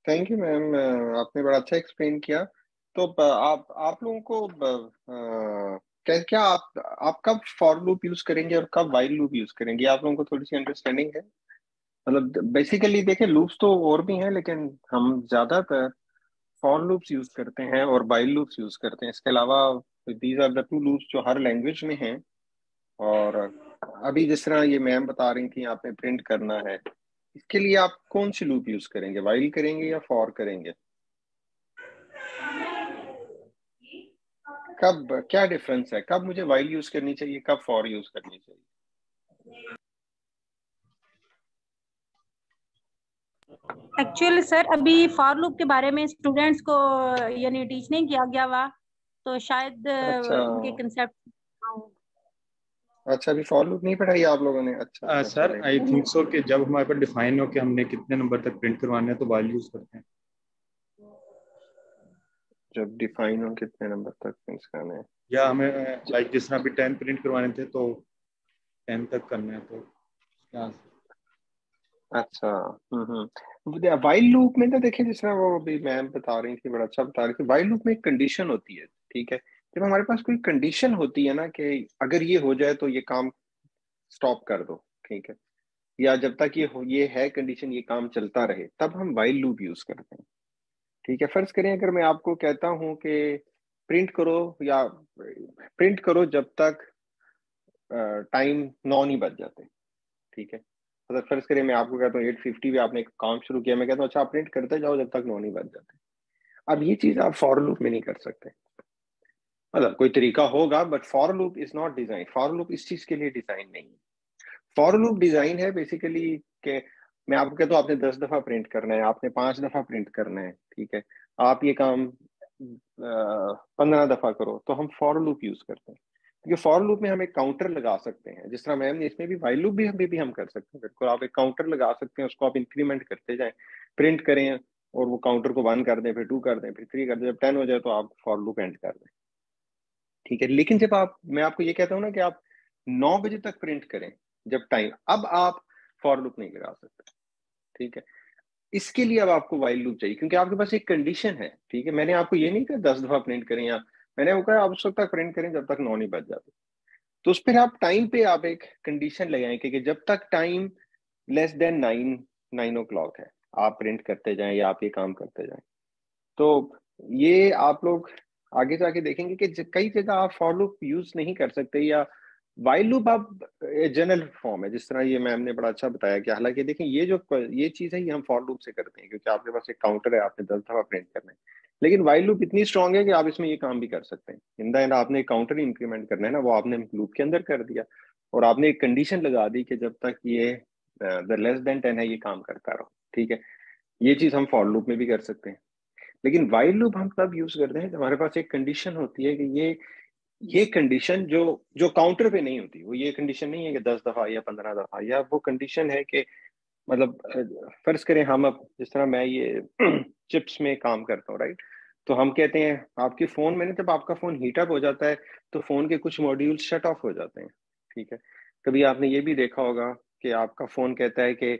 थैंक यू मैम, आपने बड़ा अच्छा एक्सप्लेन किया। तो आप लोगों को क्या आप कब फॉर लूप यूज करेंगे और कब वाइल लूप यूज करेंगे, आप लोगों को थोड़ी सी अंडरस्टैंडिंग है? मतलब बेसिकली देखिए, लूप्स तो और भी हैं लेकिन हम ज्यादातर फॉर लूप्स यूज करते हैं और वाइल लूप्स यूज करते हैं। इसके अलावा these are the two loops जो हर लैंग्वेज में हैं। और अभी जिस तरह ये मैम बता रही थी आपने प्रिंट करना है, इसके लिए आप कौन सी लूप यूज करेंगे, वाइल करेंगे या फॉर करेंगे? कब, क्या डिफरेंस है, कब मुझे वाइल यूज करनी चाहिए, कब फॉर यूज करनी चाहिए? एक्चुअली सर अभी फॉर लूप के बारे में स्टूडेंट्स को यानी टीच नहीं किया गया हुआ, तो शायद अच्छा उनके कंसेप्ट। अच्छा, अभी फॉर लूप नहीं पढ़ाई आप लोगों ने? अच्छा सर आई थिंक सो कि जब हमारे पास डिफाइन हो कि हमने कितने नंबर तक प्रिंट करवाने हैं तो वाइल यूज करते हैं। जब डिफाइन हो कितने नंबर तक प्रिंट करने हैं, या हमें लाइक जिस तरह अभी 10 प्रिंट करवाने थे तो 10 तक करना है तो क्या? अच्छा वाइल लूप में तो देखिए, जिस तरह वो अभी मैम बता रही थी, बड़ा अच्छा बता रही थी, वाइल लूप में एक कंडीशन होती है, ठीक है? जब हमारे पास कोई कंडीशन होती है ना कि अगर ये हो जाए तो ये काम स्टॉप कर दो, ठीक है, या जब तक ये है कंडीशन, ये काम चलता रहे, तब हम वाइल लूप यूज करते हैं, ठीक है? फर्ज करें अगर मैं आपको कहता हूं कि प्रिंट करो, या प्रिंट करो जब तक टाइम 9 नहीं बज जाते, ठीक है? मतलब फर्ज करें मैं आपको कहता हूँ 8:50 पे आपने एक काम शुरू किया, मैं कहता हूँ अच्छा आप प्रिंट करते जाओ जब तक 9 नहीं बज जाते। अब ये चीज आप फॉर लूप में नहीं कर सकते, मतलब कोई तरीका होगा, but for loop is not design, for loop इस चीज के लिए डिजाइन नहीं है। फॉर लूप डिजाइन है बेसिकली कि मैं आपको कहता हूँ आपने 10 दफा प्रिंट करना है, आपने 5 दफा प्रिंट करना है, ठीक है? आप ये काम 15 दफा करो, तो हम फॉर लूप यूज करते हैं, क्योंकि फॉर लूप में हम एक काउंटर लगा सकते हैं, जिस तरह मैम ने इसमें भी वाइल लूप भी हम कर सकते हैं। बिल्कुल, आप एक काउंटर लगा सकते हैं, उसको आप इंक्रीमेंट करते जाएं, प्रिंट करें और वो काउंटर को 1 कर दें, फिर 2 कर दें, फिर 3 कर दें, जब 10 हो जाए तो आप फॉर लूप एंड कर दें, ठीक है? लेकिन जब मैं आपको ये कहता हूँ ना कि आप 9 बजे तक प्रिंट करें जब टाइम, अब आप फॉर लूप नहीं लगा सकते, ठीक है? इसके लिए अब आपको वाइल लूप चाहिए, क्योंकि आपके पास एक कंडीशन है, ठीक है? मैंने आपको ये नहीं कहा 10 दफा प्रिंट करें, या मैंने वो कहा आप उस वक्त तक प्रिंट करें जब तक 9 नहीं बज जाते। तो उस पर आप टाइम पे आप एक कंडीशन लगाएं कि जब तक टाइम लेस देन 9 o'clock है, आप प्रिंट करते जाएं या आप ये काम करते जाएं। तो ये आप लोग आगे जाके देखेंगे कि कई जगह आप फॉर लूप यूज नहीं कर सकते, या वाइल लूप आप जनरल फॉर्म है, जिस तरह ये मैम ने बड़ा अच्छा बताया कि हालांकि देखें ये चीज है, ये हम फॉर लूप से करते हैं क्योंकि आपके पास एक काउंटर है, आपने 10 दफा प्रिंट करना है। लेकिन वाइल लूप इतनी स्ट्रांग है कि आप इसमें ये काम भी कर सकते हैं। इन द एंड आपने एक काउंटर इंक्रीमेंट करना है ना, वो आपने लूप के अंदर कर दिया और आपने एक कंडीशन लगा दी कि जब तक ये द लेस देन 10 है ये काम करता रहो, ठीक है? ये चीज हम फॉर लूप में भी कर सकते हैं, लेकिन वाइल लूप हम तब यूज करते हैं जब हमारे पास एक कंडीशन होती है कि ये कंडीशन जो जो काउंटर पे नहीं होती, वो ये कंडीशन नहीं है कि 10 दफा या 15 दफा, या वो कंडीशन है कि मतलब फर्ज करें हम अब जिस तरह मैं ये चिप्स में काम करता हूँ, राइट, तो हम कहते हैं आपके फोन में ना, जब आपका फोन हीट अप हो जाता है तो फोन के कुछ मॉड्यूल शट ऑफ हो जाते हैं, ठीक है। कभी आपने ये भी देखा होगा कि आपका फोन कहता है कि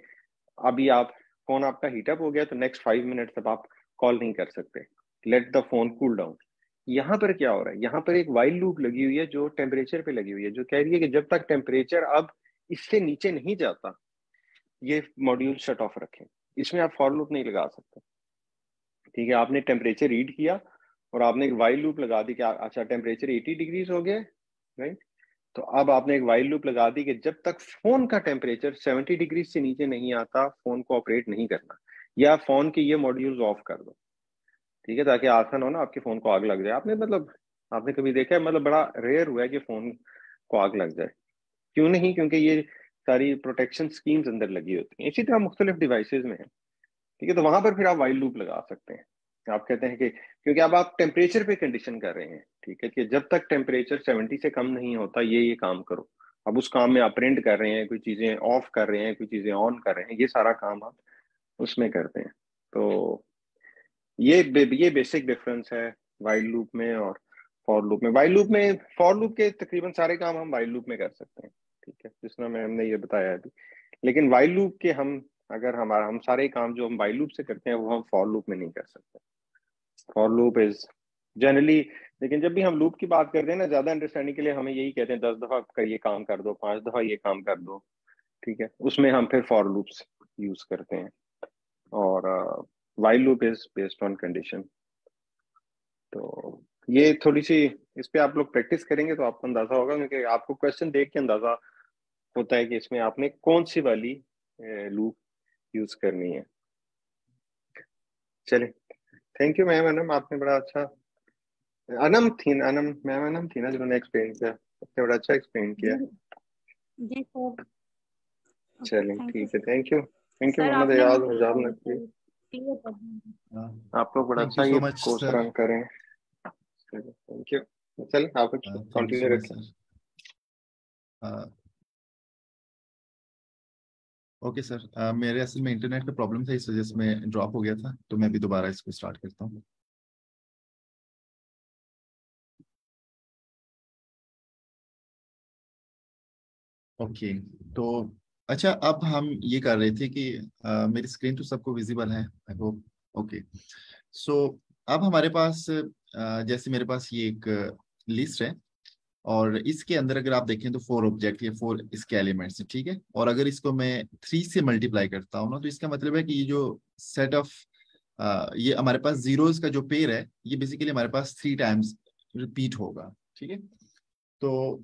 अभी आप फोन आपका हीटअप हो गया तो नेक्स्ट 5 मिनट तक आप कॉल नहीं कर सकते, let the phone cool down. यहाँ पर क्या हो रहा है, यहाँ पर एक वाइल लूप लगी हुई है जो टेम्परेचर पे लगी हुई है, जो कह रही है कि जब तक टेम्परेचर अब इससे नीचे नहीं जाता ये मॉड्यूल शट ऑफ रखें। इसमें आप फॉर लूप नहीं लगा सकते, ठीक है। आपने टेम्परेचर रीड किया और आपने एक वाइल लूप लगा दी कि अच्छा टेम्परेचर 80 डिग्रीज हो गया, राइट, तो अब आपने एक वाइल लूप लगा दी कि जब तक फोन का टेम्परेचर 70 डिग्री से नीचे नहीं आता फोन को ऑपरेट नहीं करना, या फोन के ये मॉड्यूल्स ऑफ कर दो, ठीक है, ताकि आसान हो ना आपके फोन को आग लग जाए। आपने मतलब आपने कभी देखा है, मतलब बड़ा रेयर हुआ है कि फोन को आग लग जाए, क्यों नहीं, क्योंकि ये सारी प्रोटेक्शन स्कीम्स अंदर लगी होती हैं। इसी तरह मुख्तलिफ डिवाइसेज में है, ठीक है, तो वहां पर फिर आप वाइल लूप लगा सकते हैं। आप कहते हैं कि क्योंकि अब आप टेम्परेचर पे कंडीशन कर रहे हैं, ठीक है, कि जब तक टेम्परेचर 70 से कम नहीं होता ये काम करो। अब उस काम में आप प्रिंट कर रहे हैं, कोई चीजें ऑफ कर रहे हैं, कोई चीजें ऑन कर रहे हैं, ये सारा काम आप उसमें करते हैं। तो ये बेसिक डिफरेंस है वाइल लूप में और फॉर लूप में। वाइल लूप में, फॉर लूप के तकरीबन सारे काम हम वाइल लूप में कर सकते हैं, ठीक है, जिस तरह मैं हमने ये बताया अभी। लेकिन वाइल लूप के अगर हम सारे काम जो हम वाइल लूप से करते हैं वो हम फॉर लूप में नहीं कर सकते। फॉर लूप इज जनरली, लेकिन जब भी हम लूप की बात करते हैं ना, ज्यादा अंडरस्टैंडिंग के लिए हमें यही कहते हैं 10 दफा का ये काम कर दो, 5 दफा ये काम कर दो, ठीक है, उसमें हम फिर फॉर लूप्स यूज करते हैं। और while loop is based on condition. तो ये थोड़ी सी, इस पे आप लोग प्रैक्टिस करेंगे तो आपको अंदाजा होगा, क्योंकि आपको क्वेश्चन देख के अंदाजा होता है कि इसमें आपने कौन सी वाली लूप यूज करनी है। चले, थैंक यू मैम। अनम आपने बड़ा अच्छा, अनम थी ना जिन्होंने एक्सप्लेन किया, आपने बड़ा अच्छा एक्सप्लेन किया। जी सर। चलें थैंक यू ठीक है, sir. Thank you sir Mohammad आपने एयाज, मुझे आजाद नकवी। आप लोग बड़ा थैंक यू अच्छा सो ये मच कोर्स सर। रन करें। Thank you. चल आप thank you so continue much रखें। सर। ओके सर, मेरे असल में इंटरनेट का प्रॉब्लम था, इस वजह से मैं ड्रॉप हो गया था, तो मैं भी दोबारा इसको स्टार्ट करता हूँ। ओके, तो अच्छा, अब हम ये कर रहे थे कि मेरी स्क्रीन तो सबको विजिबल है, आई होप। ओके, सो अब हमारे पास जैसे मेरे पास ये एक लिस्ट है, और इसके अंदर अगर आप देखें तो 4 ऑब्जेक्ट या 4 इसके एलिमेंट्स हैं, ठीक है। और अगर इसको मैं 3 से मल्टीप्लाई करता हूँ ना, तो इसका मतलब है कि ये जो सेट ऑफ ये हमारे पास जीरोस का जो पेयर है, ये बेसिकली हमारे पास 3 टाइम्स रिपीट होगा, ठीक है। तो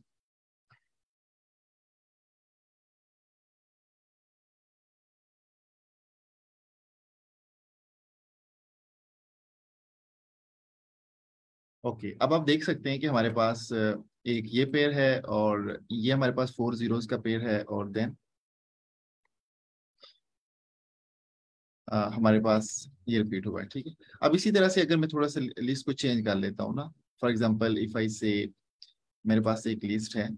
ओके, अब आप देख सकते हैं कि हमारे पास एक ये पेयर है, और ये हमारे पास 4 जीरोस का पेयर है, और देन हमारे पास ये रिपीट हुआ है, ठीक है। अब इसी तरह से अगर मैं थोड़ा सा लिस्ट को चेंज कर लेता हूँ ना, फॉर एग्जांपल इफ आई से मेरे पास एक लिस्ट है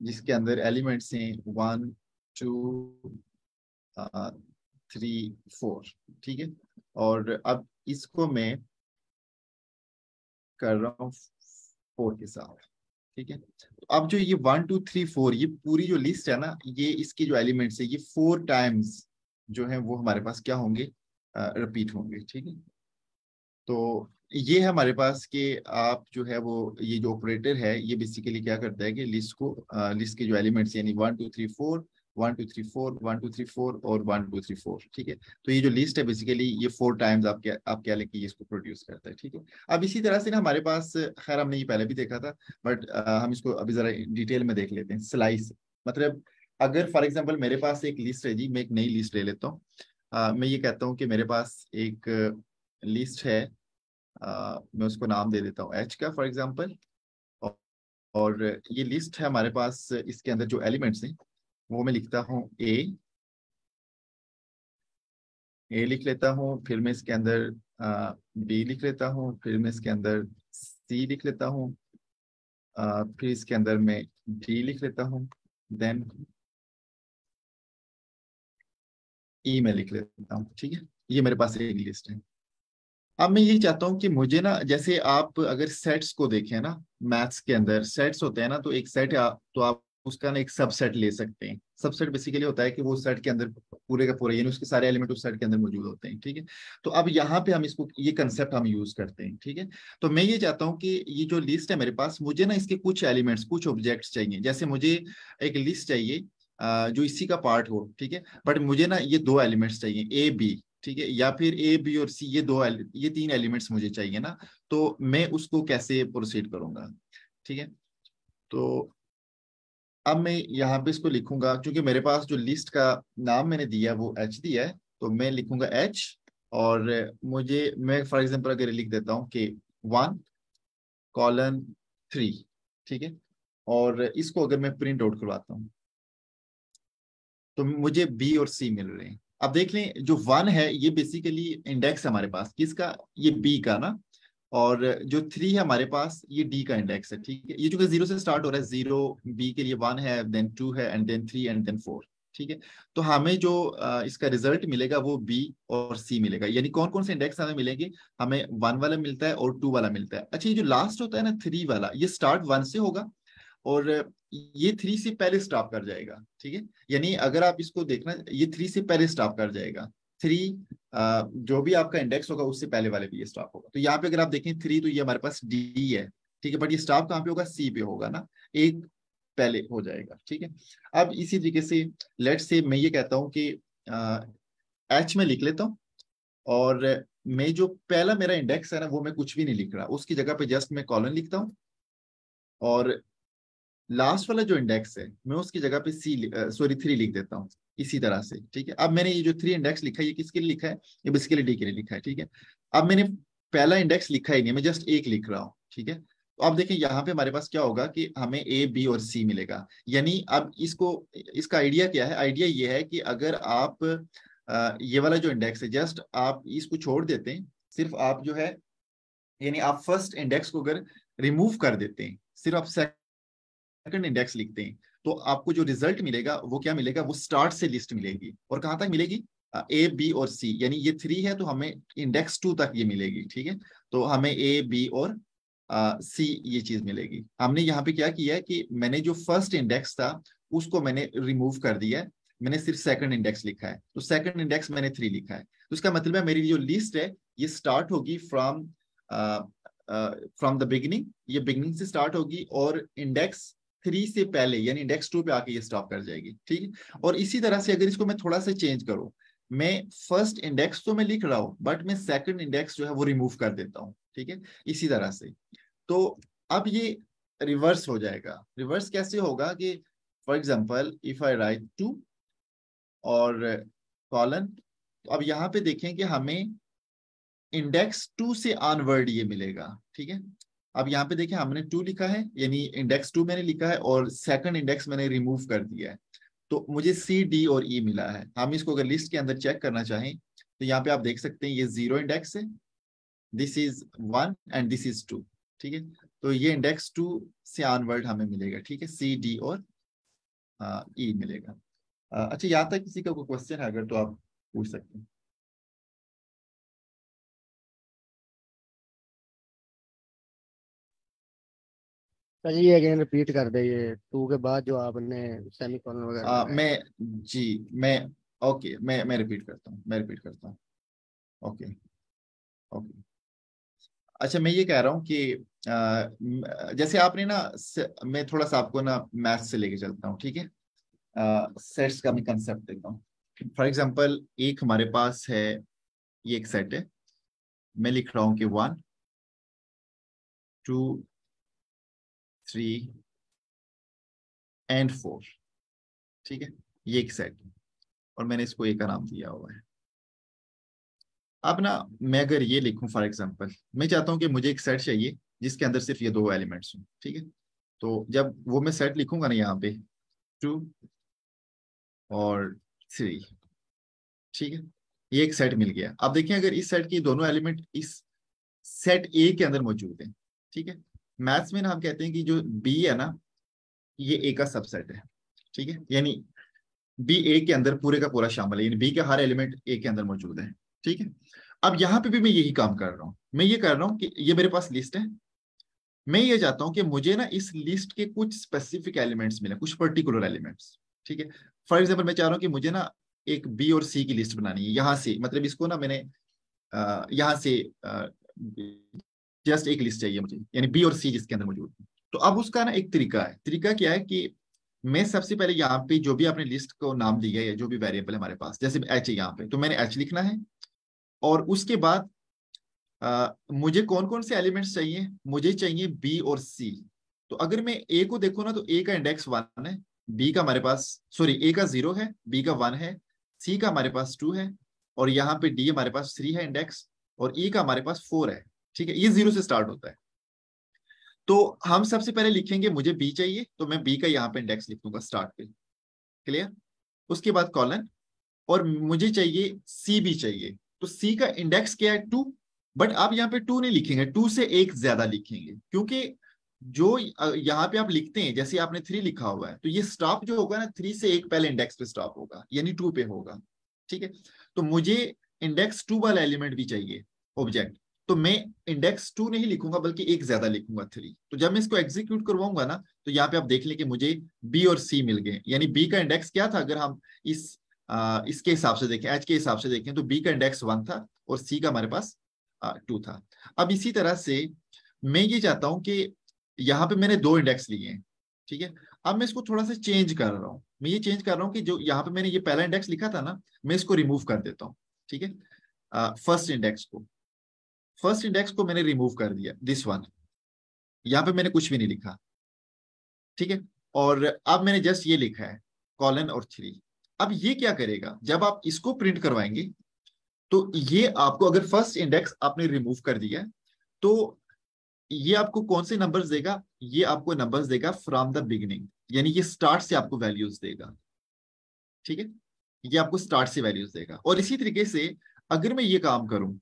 जिसके अंदर एलिमेंट्स हैं 1 2 3 4, ठीक है। और अब इसको मैं कर रहा हूँ 4 के साथ, ठीक है। तो अब जो ये 1 2 3 4 ये पूरी जो लिस्ट है ना, ये इसके जो एलिमेंट्स है ये 4 टाइम्स जो है वो हमारे पास क्या होंगे, रिपीट होंगे, ठीक है। तो ये है हमारे पास कि आप जो है वो ये जो ऑपरेटर है ये बेसिकली क्या करता है कि लिस्ट के जो एलिमेंट्स यानी 1 2 3 4 1 2 3 4 1 2 3 4 और 1 2 3 4, ठीक है। तो ये जो लिस्ट है बेसिकली ये 4 टाइम्स आप क्या लेके इसको प्रोड्यूस करता है, ठीक है। अब इसी तरह से ना हमारे पास, खैर हमने ये पहले भी देखा था, बट हम इसको अभी जरा डिटेल में देख लेते हैं। स्लाइस मतलब, अगर फॉर एग्जाम्पल मेरे पास एक लिस्ट है जी, मैं एक नई लिस्ट ले लेता हूँ। मैं ये कहता हूँ कि मेरे पास एक लिस्ट है, मैं उसको नाम दे देता हूँ एच का फॉर एग्जांपल। और ये लिस्ट है हमारे पास, इसके अंदर जो एलिमेंट्स हैं वो मैं लिखता हूँ ए लिख लेता हूँ, फिर मैं इसके अंदर बी लिख लेता हूँ, फिर मैं इसके अंदर सी लिख लेता हूँ, फिर इसके अंदर मैं डी लिख लेता हूँ, देन ई में लिख लेता हूँ। ठीक है, ये मेरे पास एक लिस्ट है। अब मैं यही चाहता हूँ कि मुझे ना, जैसे आप अगर सेट्स को देखें ना, मैथ्स के अंदर सेट्स होते हैं ना, तो एक सेट है तो आप उसका ना एक सबसेट ले सकते हैं। सबसेट बेसिकली होता है कि वो सेट के अंदर पूरे का पूरे, यानी उसके सारे एलिमेंट उस सेट के अंदर मौजूद होते हैं। ठीक है, तो अब यहाँ पे हम इसको, ये कंसेप्ट हम यूज करते हैं। ठीक है, तो मैं ये चाहता हूँ कि ये जो लिस्ट है मेरे पास, मुझे ना इसके कुछ एलिमेंट्स, कुछ ऑब्जेक्ट्स चाहिए। जैसे मुझे एक लिस्ट चाहिए जो इसी का पार्ट हो। ठीक है, बट मुझे ना ये दो एलिमेंट्स चाहिए, ए बी। ठीक है, या फिर ए बी और सी, ये तीन एलिमेंट्स मुझे चाहिए ना, तो मैं उसको कैसे प्रोसीड करूंगा। ठीक है, तो अब मैं यहाँ पे इसको लिखूंगा, क्योंकि मेरे पास जो लिस्ट का नाम मैंने दिया वो एच दिया है, तो मैं लिखूंगा एच। और मैं फॉर एग्जांपल अगर लिख देता हूँ कि 1:3। ठीक है, और इसको अगर मैं प्रिंट आउट करवाता हूँ तो मुझे बी और सी मिल रहे हैं। अब देख लें, जो 1 है ये बेसिकली इंडेक्स है हमारे पास, किसका, ये बी का ना। और जो 3 है हमारे पास, ये डी का इंडेक्स है। ठीक है, ये जो 0 से स्टार्ट हो रहा है, 0 बी के लिए, 1 है, देन 2 है, एंड देन 3 एंड देन 4। ठीक है, तो हमें जो इसका रिजल्ट मिलेगा वो बी और सी मिलेगा। यानी कौन कौन से इंडेक्स हमें मिलेंगे, हमें 1 वाला मिलता है और 2 वाला मिलता है। अच्छा, ये जो लास्ट होता है ना 3 वाला, ये स्टार्ट 1 से होगा और ये 3 से पहले स्टॉप कर जाएगा। ठीक है, यानी अगर आप इसको देखना, ये 3 से पहले स्टॉप कर जाएगा। 3 जो भी आपका इंडेक्स होगा उससे पहले वाले भी ये स्टॉप होगा। तो यहाँ पे अगर आप देखें 3, तो ये हमारे पास डी है। ठीक है, बट ये स्टॉप कहाँ पे होगा, सी पे होगा ना, एक पहले हो जाएगा। ठीक है, अब इसी तरीके से लेट से मैं ये कहता हूँ कि एच में लिख लेता हूँ, और मैं जो पहला मेरा इंडेक्स है ना, वो मैं कुछ भी नहीं लिख रहा, उसकी जगह पे जस्ट मैं कॉलन लिखता हूँ। और लास्ट वाला जो इंडेक्स है, मैं उसकी जगह पे 3 लिख देता हूँ इसी तरह से। ठीक है, अब मैंने ये जो 3 इंडेक्स लिखा है, ये किसके लिए लिखा है, ये बेसिकली डी के लिए लिखा है। ठीक है, अब मैंने पहला इंडेक्स लिखा ही नहीं, मैं जस्ट एक लिख रहा हूँ। ठीक है, तो अब देखें यहाँ पे हमारे पास क्या होगा कि हमें ए बी और सी मिलेगा। यानी अब इसका आइडिया क्या है, आइडिया ये है कि अगर आप ये वाला जो इंडेक्स है, जस्ट आप इसको छोड़ देते हैं, सिर्फ आप जो है, यानी आप फर्स्ट इंडेक्स को अगर रिमूव कर देते हैं, सिर्फ आप सेकंड इंडेक्स लिखते हैं, तो आपको जो रिजल्ट मिलेगा वो क्या मिलेगा, वो स्टार्ट से लिस्ट मिलेगी। और कहां तक मिलेगी, ए बी और सी, यानी ये 3 है तो हमें इंडेक्स 2 तक ये मिलेगी। ठीक है, तो हमें ए बी और सी ये चीज मिलेगी। हमने यहाँ पे क्या किया है कि मैंने जो फर्स्ट इंडेक्स था उसको मैंने रिमूव कर दिया है, मैंने सिर्फ सेकंड इंडेक्स लिखा है। तो सेकंड इंडेक्स मैंने 3 लिखा है, तो इसका मतलब है मेरी जो लिस्ट है ये स्टार्ट होगी फ्रॉम द बिगिनिंग, ये बिगिनिंग से स्टार्ट होगी और इंडेक्स 3 से पहले यानी इंडेक्स 2 पे आके ये स्टॉप कर जाएगी। ठीक है, और इसी तरह से अगर इसको मैं थोड़ा सा चेंज करूं, मैं फर्स्ट इंडेक्स तो मैं लिख रहा हूं बट मैं सेकंड इंडेक्स जो है वो रिमूव कर देता हूं। ठीक है, इसी तरह से, तो अब ये रिवर्स हो जाएगा। रिवर्स कैसे होगा कि for example if I right 2 और कॉलन, तो अब यहाँ पे देखें कि हमें इंडेक्स 2 से ऑनवर्ड ये मिलेगा। ठीक है, अब यहाँ पे देखें हमने 2 लिखा है, यानी इंडेक्स 2 मैंने लिखा है और सेकंड इंडेक्स मैंने रिमूव कर दिया है, तो मुझे सी डी और ई मिला है। हम इसको अगर लिस्ट के अंदर चेक करना चाहें तो यहाँ पे आप देख सकते हैं ये 0 इंडेक्स है, this is 1 and this is 2। ठीक है, तो ये इंडेक्स 2 से ऑनवर्ड हमें मिलेगा। ठीक है, सी डी और ई मिलेगा। अच्छा, यहाँ तक किसी का कोई क्वेश्चन है अगर तो आप पूछ सकते हैं। चलिए अगेन रिपीट कर दे, ये 2 के बाद जो आपने सेमीकोलन वगैरह लगाया। मैं ओके, मैं रिपीट करता हूँ, ओके ओके। अच्छा, मैं ये कह रहा हूँ कि जैसे आपने ना, मैं थोड़ा सा आपको ना मैथ से लेके चलता हूँ। ठीक है, सेट्स का मैं कंसेप्ट देता हूँ। फॉर एग्जांपल एक हमारे पास है, ये एक सेट है, मैं लिख रहा हूँ कि 1 2 3 एंड 4। ठीक है, ये एक सेट है और मैंने इसको ए का नाम दिया हुआ है। अब ना मैं अगर ये लिखूं, फॉर एग्जांपल मैं चाहता हूं कि मुझे एक सेट चाहिए जिसके अंदर सिर्फ ये 2 एलिमेंट्स हों। ठीक है, तो जब वो मैं सेट लिखूंगा ना यहाँ पे 2 और 3, ठीक है, ये एक सेट मिल गया। अब देखिए अगर इस सेट के दोनों एलिमेंट इस सेट ए के अंदर मौजूद हैं, ठीक है, मैथ्स में ना हम कहते हैं कि जो बी है ना ये ए का सबसेट है, ठीक है, यानी बी ए के अंदर पूरे का पूरा शामिल है, यानी बी का हर एलिमेंट ए के अंदर मौजूद है, ठीक है। अब यहाँ पे भी मैं यही काम कर रहा हूँ, मैं ये कर रहा हूँ कि ये मेरे पास लिस्ट है, मैं ये चाहता हूँ कि मुझे ना इस लिस्ट के कुछ स्पेसिफिक एलिमेंट्स मिले, कुछ पर्टिकुलर एलिमेंट्स, ठीक है। फॉर एग्जाम्पल मैं चाह रहा हूँ कि मुझे ना एक बी और सी की लिस्ट बनानी है, यहाँ से मतलब इसको ना मैंने यहाँ से जस्ट एक लिस्ट चाहिए मुझे, यानी बी और सी जिसके अंदर मौजूद है। तो अब उसका ना एक तरीका है, तरीका क्या है कि मैं सबसे पहले यहाँ पे जो भी आपने लिस्ट को नाम दिया है, जो भी वेरिएबल है हमारे पास, जैसे एच है यहाँ पे, तो मैंने एच लिखना है, और उसके बाद मुझे कौन कौन से एलिमेंट्स चाहिए, मुझे चाहिए बी और सी। तो अगर मैं ए को देखूँ ना तो ए का इंडेक्स 1 है, बी का हमारे पास सॉरी ए का 0 है, बी का 1 है, सी का हमारे पास 2 है, और यहाँ पे डी हमारे पास 3 है इंडेक्स, और ई का हमारे पास 4 है, ठीक है, ये 0 से स्टार्ट होता है। तो हम सबसे पहले लिखेंगे मुझे बी चाहिए, तो मैं बी का यहाँ पे इंडेक्स लिख दूंगा स्टार्ट पे, क्लियर। उसके बाद कॉलन, और मुझे चाहिए सी भी चाहिए, तो सी का इंडेक्स क्या है 2, बट आप यहाँ पे 2 नहीं लिखेंगे, 2 से एक ज्यादा लिखेंगे, क्योंकि जो यहाँ पे आप लिखते हैं जैसे आपने 3 लिखा हुआ है, तो ये स्टॉप जो होगा ना 3 से एक पहले इंडेक्स पे स्टॉप होगा, यानी 2 पे होगा, ठीक है। तो मुझे इंडेक्स 2 वाला एलिमेंट भी चाहिए ऑब्जेक्ट, तो मैं इंडेक्स 2 नहीं लिखूंगा बल्कि एक ज्यादा लिखूंगा 3। तो जब मैं इसको एग्जीक्यूट करवाऊंगा ना तो यहाँ पे आप देख लें कि मुझे बी और सी मिल गए, यानी बी का इंडेक्स क्या था, अगर हम इसके हिसाब से देखें, एच के हिसाब से देखें, तो बी का इंडेक्स 1 था और सी का हमारे पास 2 था। अब इसी तरह से मैं ये चाहता हूं कि यहाँ पे मैंने 2 इंडेक्स लिए हैं, ठीक है। अब मैं इसको थोड़ा सा चेंज कर रहा हूँ, मैं ये चेंज कर रहा हूँ कि जो यहाँ पे मैंने ये पहला इंडेक्स लिखा था ना, मैं इसको रिमूव कर देता हूँ, ठीक है। फर्स्ट इंडेक्स को मैंने रिमूव कर दिया, दिस वन, यहाँ पे मैंने कुछ भी नहीं लिखा, ठीक है। और अब मैंने जस्ट ये लिखा है कॉलन और 3। अब ये क्या करेगा, जब आप इसको प्रिंट करवाएंगे तो ये आपको, अगर फर्स्ट इंडेक्स आपने रिमूव कर दिया तो ये आपको कौन से नंबर्स देगा, ये आपको नंबर्स देगा फ्रॉम द बिगिनिंग, यानी ये स्टार्ट से आपको वैल्यूज देगा, ठीक है, ये आपको स्टार्ट से वैल्यूज देगा। और इसी तरीके से अगर मैं ये काम करूं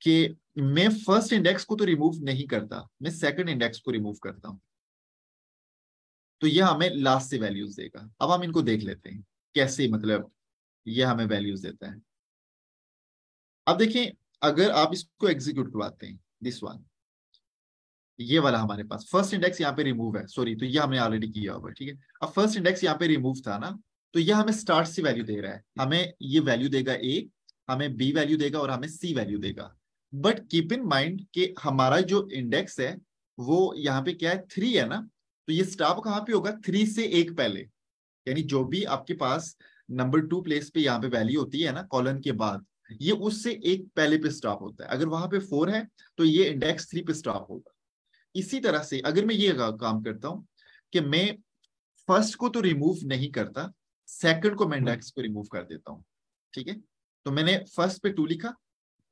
कि मैं फर्स्ट इंडेक्स को तो रिमूव नहीं करता, मैं सेकंड इंडेक्स को रिमूव करता हूं, तो ये हमें लास्ट से वैल्यूज देगा। अब हम इनको देख लेते हैं कैसे, मतलब ये हमें वैल्यूज देता है। अब देखें अगर आप इसको एग्जीक्यूट करवाते हैं, दिस वन, ये वाला हमारे पास फर्स्ट इंडेक्स यहाँ पे रिमूव है, सॉरी, तो ये हमने ऑलरेडी किया हुआ है, ठीक है। अब फर्स्ट इंडेक्स यहाँ पे रिमूव था ना, तो ये हमें स्टार्ट से वैल्यू दे रहा है, हमें ये वैल्यू देगा ए, हमें बी वैल्यू देगा और हमें सी वैल्यू देगा। बट कीप इन माइंड कि हमारा जो इंडेक्स है वो यहाँ पे क्या है 3 है ना, तो ये स्टॉप कहाँ पे होगा 3 से एक पहले, यानी जो भी आपके पास नंबर 2 प्लेस पे यहाँ पे वैल्यू होती है ना कॉलन के बाद, ये उससे एक पहले पे स्टॉप होता है। अगर वहां पे 4 है तो ये इंडेक्स 3 पे स्टॉप होगा। इसी तरह से अगर मैं ये काम करता हूं कि मैं फर्स्ट को तो रिमूव नहीं करता, सेकंड को मैं इंडेक्स को रिमूव कर देता हूं, ठीक है। तो मैंने फर्स्ट पे 2 लिखा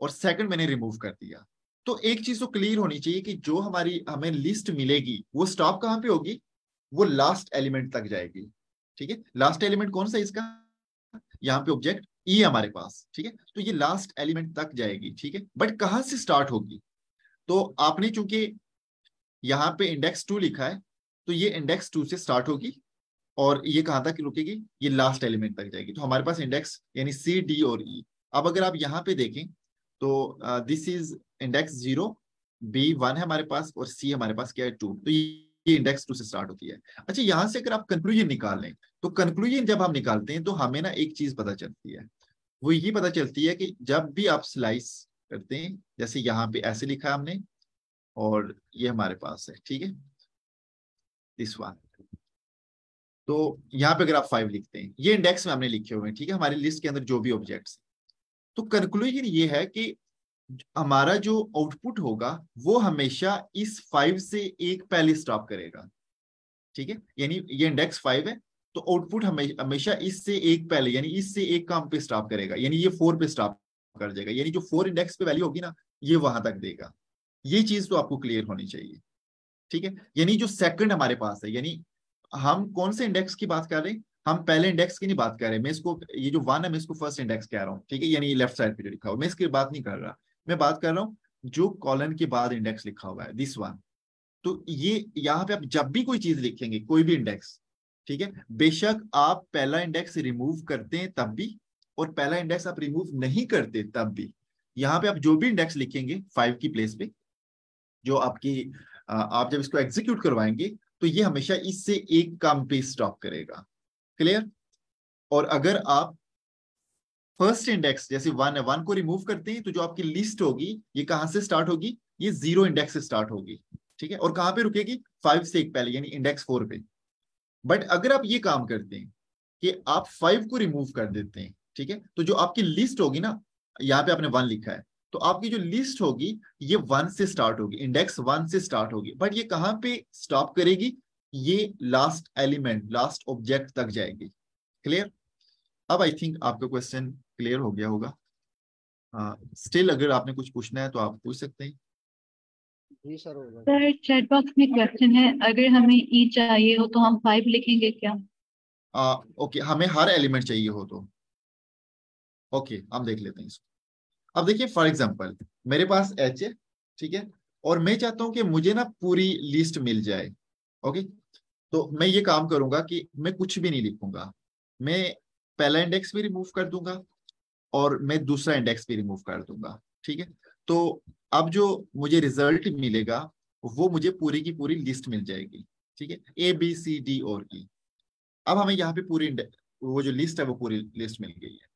और सेकंड मैंने रिमूव कर दिया। तो एक चीज तो क्लियर होनी चाहिए कि जो हमें लिस्ट मिलेगी वो स्टॉप कहां पे होगी, वो लास्ट एलिमेंट तक जाएगी, ठीक है। लास्ट एलिमेंट कौन सा है इसका, यहाँ पे ऑब्जेक्ट ई है हमारे पास, ठीक है, तो ये लास्ट एलिमेंट तक जाएगी, ठीक है। बट कहां से स्टार्ट होगी, तो आपने चूंकि यहाँ पे इंडेक्स 2 लिखा है तो ये इंडेक्स 2 से स्टार्ट होगी और ये कहां तक रुकेगी, ये लास्ट एलिमेंट तक जाएगी। तो हमारे पास इंडेक्स यानी सी, डी और ई। अब अगर आप यहाँ पे देखें तो दिस इज इंडेक्स 0, बी 1 है हमारे पास और सी हमारे पास क्या है 2, तो ये इंडेक्स 2 से स्टार्ट होती है। अच्छा, यहाँ से अगर आप कंक्लूजन निकाल लें तो कंक्लूजन जब हम निकालते हैं तो हमें ना एक चीज पता चलती है, वो ये पता चलती है कि जब भी आप स्लाइस करते हैं, जैसे यहाँ पे ऐसे लिखा है हमने और ये हमारे पास है, ठीक है, दिस वन, तो यहाँ पे अगर आप 5 लिखते हैं, ये इंडेक्स में हमने लिखे हुए हैं, ठीक है, हमारी लिस्ट के अंदर जो भी ऑब्जेक्ट्स, तो कंक्लूजन ये है कि हमारा जो आउटपुट होगा वो हमेशा इस 5 से एक पहले स्टॉप करेगा, ठीक है। यानी ये इंडेक्स 5 है तो आउटपुट हमेशा इससे एक पहले, यानी इससे एक काम पे स्टॉप करेगा, यानी ये 4 पे स्टॉप कर देगा, यानी जो 4 इंडेक्स पे वैल्यू होगी ना ये वहां तक देगा। ये चीज तो आपको क्लियर होनी चाहिए, ठीक है। यानी जो सेकंड हमारे पास है, यानी हम कौन से इंडेक्स की बात कर रहे हैं, हम पहले इंडेक्स की नहीं बात कर रहे, मैं इसको, ये जो 1 है मैं इसको फर्स्ट इंडेक्स कह रहा हूँ, ठीक है, यानी लेफ्ट साइड पे जो लिखा हुआ, मैं इसकी बात नहीं कर रहा, मैं बात कर रहा हूँ जो कॉलन के बाद इंडेक्स लिखा हुआ है, दिस वन। तो ये यहाँ पे आप जब भी कोई चीज लिखेंगे, कोई भी इंडेक्स, ठीक है, बेशक आप पहला इंडेक्स रिमूव करते हैं तब भी, और पहला इंडेक्स आप रिमूव नहीं करते तब भी, यहाँ पे आप जो भी इंडेक्स लिखेंगे 5 की प्लेस पे, जो आपकी आप जब इसको एग्जीक्यूट करवाएंगे तो ये हमेशा इससे एक काम पे स्टॉप करेगा। क्लियर? और अगर आप फर्स्ट इंडेक्स जैसे 1 है, 1 को रिमूव करते हैं तो जो आपकी लिस्ट होगी ये कहां से स्टार्ट होगी, ये 0 इंडेक्स से स्टार्ट होगी, ठीक है, और कहां पे रुकेगी, 5 से एक पहले यानी इंडेक्स 4 पे। बट अगर आप ये काम करते हैं कि आप 5 को रिमूव कर देते हैं, ठीक है, तो जो आपकी लिस्ट होगी ना, यहाँ पे आपने 1 लिखा है, तो आपकी जो लिस्ट होगी ये 1 से स्टार्ट होगी, इंडेक्स 1 से स्टार्ट होगी, बट ये कहां पे स्टॉप करेगी, ये लास्ट एलिमेंट, लास्ट ऑब्जेक्ट तक जाएगी। क्लियर? अब आई थिंक आपका क्वेश्चन क्लियर हो गया होगा। स्टिल अगर आपने कुछ पूछना है तो आप पूछ सकते हैं। जी सर होगा। सर चैट बॉक्स में क्वेश्चन है, अगर हमें ई चाहिए हो तो हम 5 लिखेंगे क्या? ओके, हमें हर एलिमेंट चाहिए हो तो ओके, हम देख लेते हैं इसको। अब देखिए फॉर एग्जांपल मेरे पास एच है, ठीक है, और मैं चाहता हूं कि मुझे ना पूरी लिस्ट मिल जाए। ओके, तो मैं ये काम करूंगा कि मैं कुछ भी नहीं लिखूंगा, मैं पहला इंडेक्स भी रिमूव कर दूंगा और मैं दूसरा इंडेक्स भी रिमूव कर दूंगा, ठीक है। तो अब जो मुझे रिजल्ट मिलेगा वो मुझे पूरी की पूरी लिस्ट मिल जाएगी, ठीक है, ए बी सी डी और ई। अब हमें यहाँ पे पूरी वो जो लिस्ट है वो पूरी लिस्ट मिल गई है,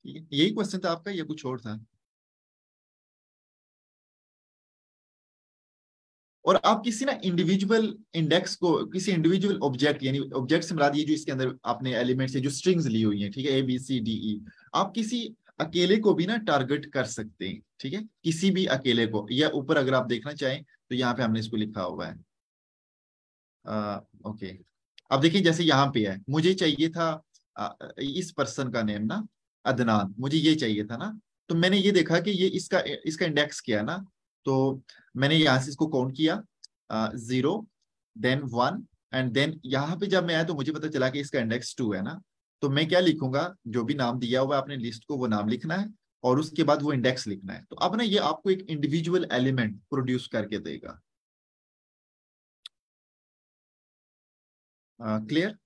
ठीक है। यही क्वेश्चन था आपका या कुछ और था? और आप किसी ना इंडिविजुअल इंडेक्स को, किसी इंडिविजुअल ऑब्जेक्ट, यानी ऑब्जेक्ट से मुराद ये जो इसके अंदर आपने एलिमेंट्स है जो स्ट्रिंग्स ली हुई हैं, ठीक है, A B C D E, आप किसी अकेले को भी ना टारगेट कर सकते हैं, ठीक है, किसी भी अकेले को। या ऊपर अगर आप देखना चाहें तो यहाँ पे हमने इसको लिखा हुआ है। ओके, अब देखिए जैसे यहाँ पे है, मुझे चाहिए था इस पर्सन का नेम ना अदनान, मुझे ये चाहिए था ना, तो मैंने ये देखा कि ये इसका इसका इंडेक्स किया ना, तो मैंने यहाँ से इसको काउंट किया 0 देन 1 एंड देन यहाँ पे जब मैं आया तो मुझे पता चला कि इसका इंडेक्स 2 है ना। तो मैं क्या लिखूंगा, जो भी नाम दिया हुआ है आपने लिस्ट को वो नाम लिखना है और उसके बाद वो इंडेक्स लिखना है। तो अब ना ये आपको एक इंडिविजुअल एलिमेंट प्रोड्यूस करके देगा। क्लियर?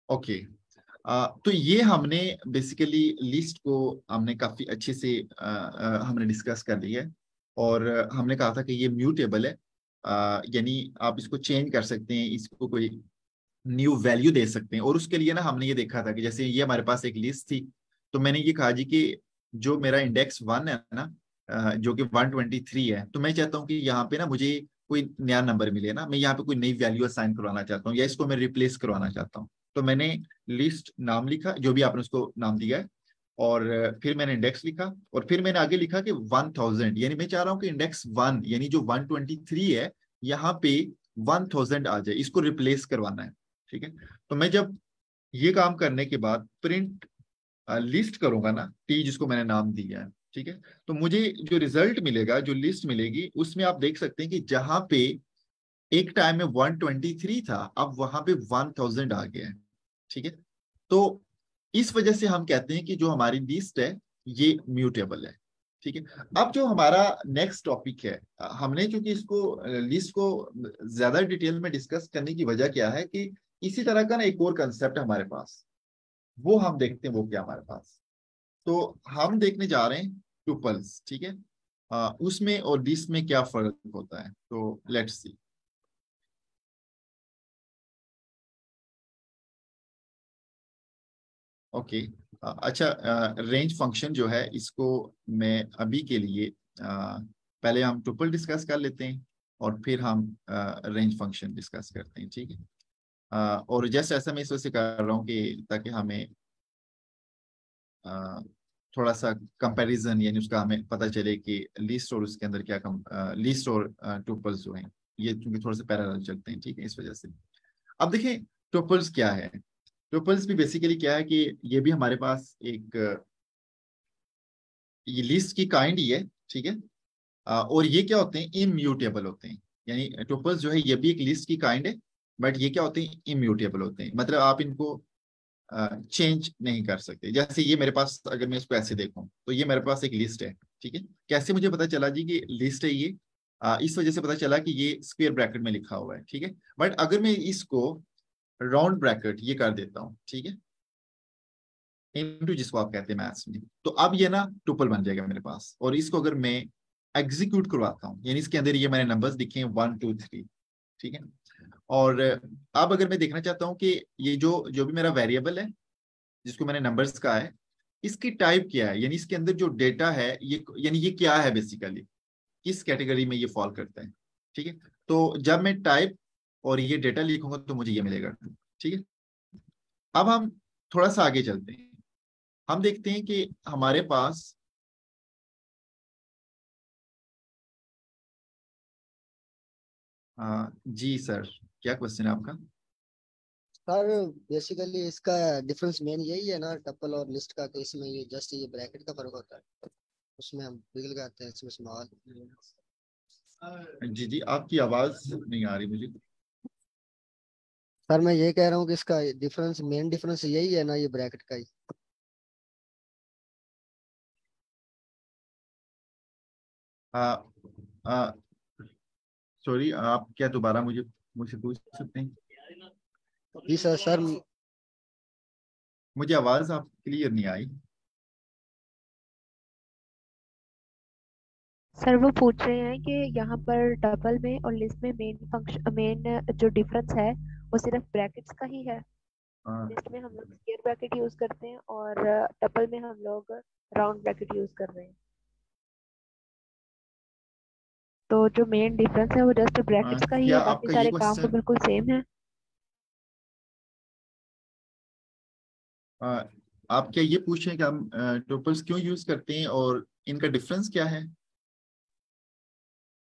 ओके, तो ये हमने बेसिकली लिस्ट को हमने काफी अच्छे से हमने डिस्कस कर लिया है, और हमने कहा था कि ये म्यूटेबल है, यानी आप इसको चेंज कर सकते हैं, इसको कोई न्यू वैल्यू दे सकते हैं। और उसके लिए ना हमने ये देखा था कि जैसे ये हमारे पास एक लिस्ट थी, तो मैंने ये कहा जी कि जो मेरा इंडेक्स 1 है ना, जो कि 123 है, तो मैं चाहता हूँ कि यहाँ पे ना मुझे कोई नया नंबर मिले ना, मैं यहाँ पे कोई नई वैल्यू असाइन करवाना चाहता हूँ या इसको मैं रिप्लेस करवाना चाहता हूँ। तो मैंने लिस्ट नाम लिखा, जो भी आपने उसको नाम दिया है, और फिर मैंने इंडेक्स लिखा, और फिर मैंने आगे लिखा कि 1000, यानी मैं चाह रहा हूँ कि इंडेक्स 1 यानी जो 123 है यहाँ पे 1000 आ जाए, इसको रिप्लेस करवाना है, ठीक है। तो मैं जब ये काम करने के बाद प्रिंट लिस्ट करूंगा ना, टी जिसको मैंने नाम दिया है, ठीक है, तो मुझे जो रिजल्ट मिलेगा, जो लिस्ट मिलेगी, उसमें आप देख सकते हैं कि जहां पे एक टाइम में 123 था अब वहां पे 1000 आ गया है, ठीक है। तो इस वजह से हम कहते हैं कि जो हमारी लिस्ट है ये म्यूटेबल है, ठीक है। अब जो हमारा नेक्स्ट टॉपिक है, हमने चूंकि इसको लिस्ट को ज्यादा डिटेल में डिस्कस करने की वजह क्या है कि इसी तरह का ना एक और कंसेप्ट है हमारे पास, वो हम देखते हैं वो क्या हमारे पास। तो हम देखने जा रहे हैं टुपल्स, ठीक है, उसमें और लिस्ट में क्या फर्क होता है, तो लेट्स सी। ओके, अच्छा, रेंज फंक्शन जो है इसको मैं अभी के लिए पहले हम टुपल डिस्कस कर लेते हैं और फिर हम रेंज फंक्शन डिस्कस करते हैं, ठीक है। और जस्ट ऐसा मैं इस वजह से कर रहा हूँ कि ताकि हमें थोड़ा सा कंपैरिजन, यानी उसका हमें पता चले कि लिस्ट और उसके अंदर क्या लिस्ट और टुपल्स जो हैं ये क्योंकि थोड़ा सा पैरेलल चलते हैं, ठीक है, इस वजह से। अब देखें टुपल्स क्या है। टुपल्स भी बेसिकली क्या है कि ये भी हमारे पास एक ये लिस्ट की काइंड ही है, ठीक है। और ये क्या होते हैं, इम्यूटेबल होते हैं, यानी टुपल्स जो है ये भी एक लिस्ट की काइंड है, बट ये क्या होते हैं, इम्यूटेबल होते हैं, मतलब आप इनको चेंज नहीं कर सकते। जैसे ये मेरे पास, अगर मैं इसको ऐसे देखूं तो ये मेरे पास एक लिस्ट है, ठीक है। कैसे मुझे पता चला जी कि लिस्ट है ये, इस वजह से पता चला कि ये स्क्वायर ब्रैकेट में लिखा हुआ है, ठीक है। बट अगर मैं इसको राउंड ब्रैकेट ये कर देता हूँ, ठीक है, इनटू जिसको आप कहते हैं मैथ्स में, तो अब ये ना टुपल बन जाएगा मेरे पास। और इसको अगर मैं एग्जीक्यूट करवाता हूँ, यानी इसके अंदर ये मैंने नंबर्स लिखे हैं 1 2 3, ठीक है। और अब अगर मैं देखना चाहता हूँ कि ये जो जो भी मेरा वेरिएबल है जिसको मैंने नंबर्स कहा है, इसकी टाइप क्या है, यानी इसके अंदर जो डेटा है ये, यानी ये क्या है बेसिकली, किस कैटेगरी में ये फॉल करता है, ठीक है। तो जब मैं टाइप और ये डेटा लिखूंगा तो मुझे ये मिलेगा, ठीक है। अब हम थोड़ा सा आगे चलते हैं, हम देखते हैं कि हमारे पास जी सर, क्या क्वेश्चन है आपका? सर बेसिकली इसका डिफरेंस मेन यही है ना टपल और लिस्ट का, तो इसमें ये जस्ट ये ब्रैकेट का फर्क होता है, उसमें हम बिग लगाते हैं, इसमें स्मॉल। जी जी, आपकी आवाज नहीं आ रही मुझे। सर मैं ये कह रहा हूँ कि इसका डिफरेंस, मेन डिफरेंस यही है ना, ये ब्रैकेट का ही। सॉरी, आप क्या दोबारा मुझे मुझसे पूछ सकते हैं? जी सर। सर मुझे आवाज आप क्लियर नहीं आई। सर वो पूछ रहे हैं कि यहाँ पर डबल में और लिस्ट में मेन फंक्शन, मेन जो डिफरेंस है वो सिर्फ ब्रैकेट्स का ही है। लिस्ट में हम लोग स्क्वायर ब्रैकेट यूज करते हैं और डबल में हम लोग राउंड ब्रैकेट यूज कर रहे हैं। तो जो मेन डिफरेंस है वो जस्ट ब्रैकेट्स का ही क्या है, बाकी आपका ये सारे काम तो क्वेश्चन, बिल्कुल सेम है। आप क्या ये पूछ रहे हैं कि हम टोपल्स क्यों यूज करते हैं और इनका डिफरेंस क्या है?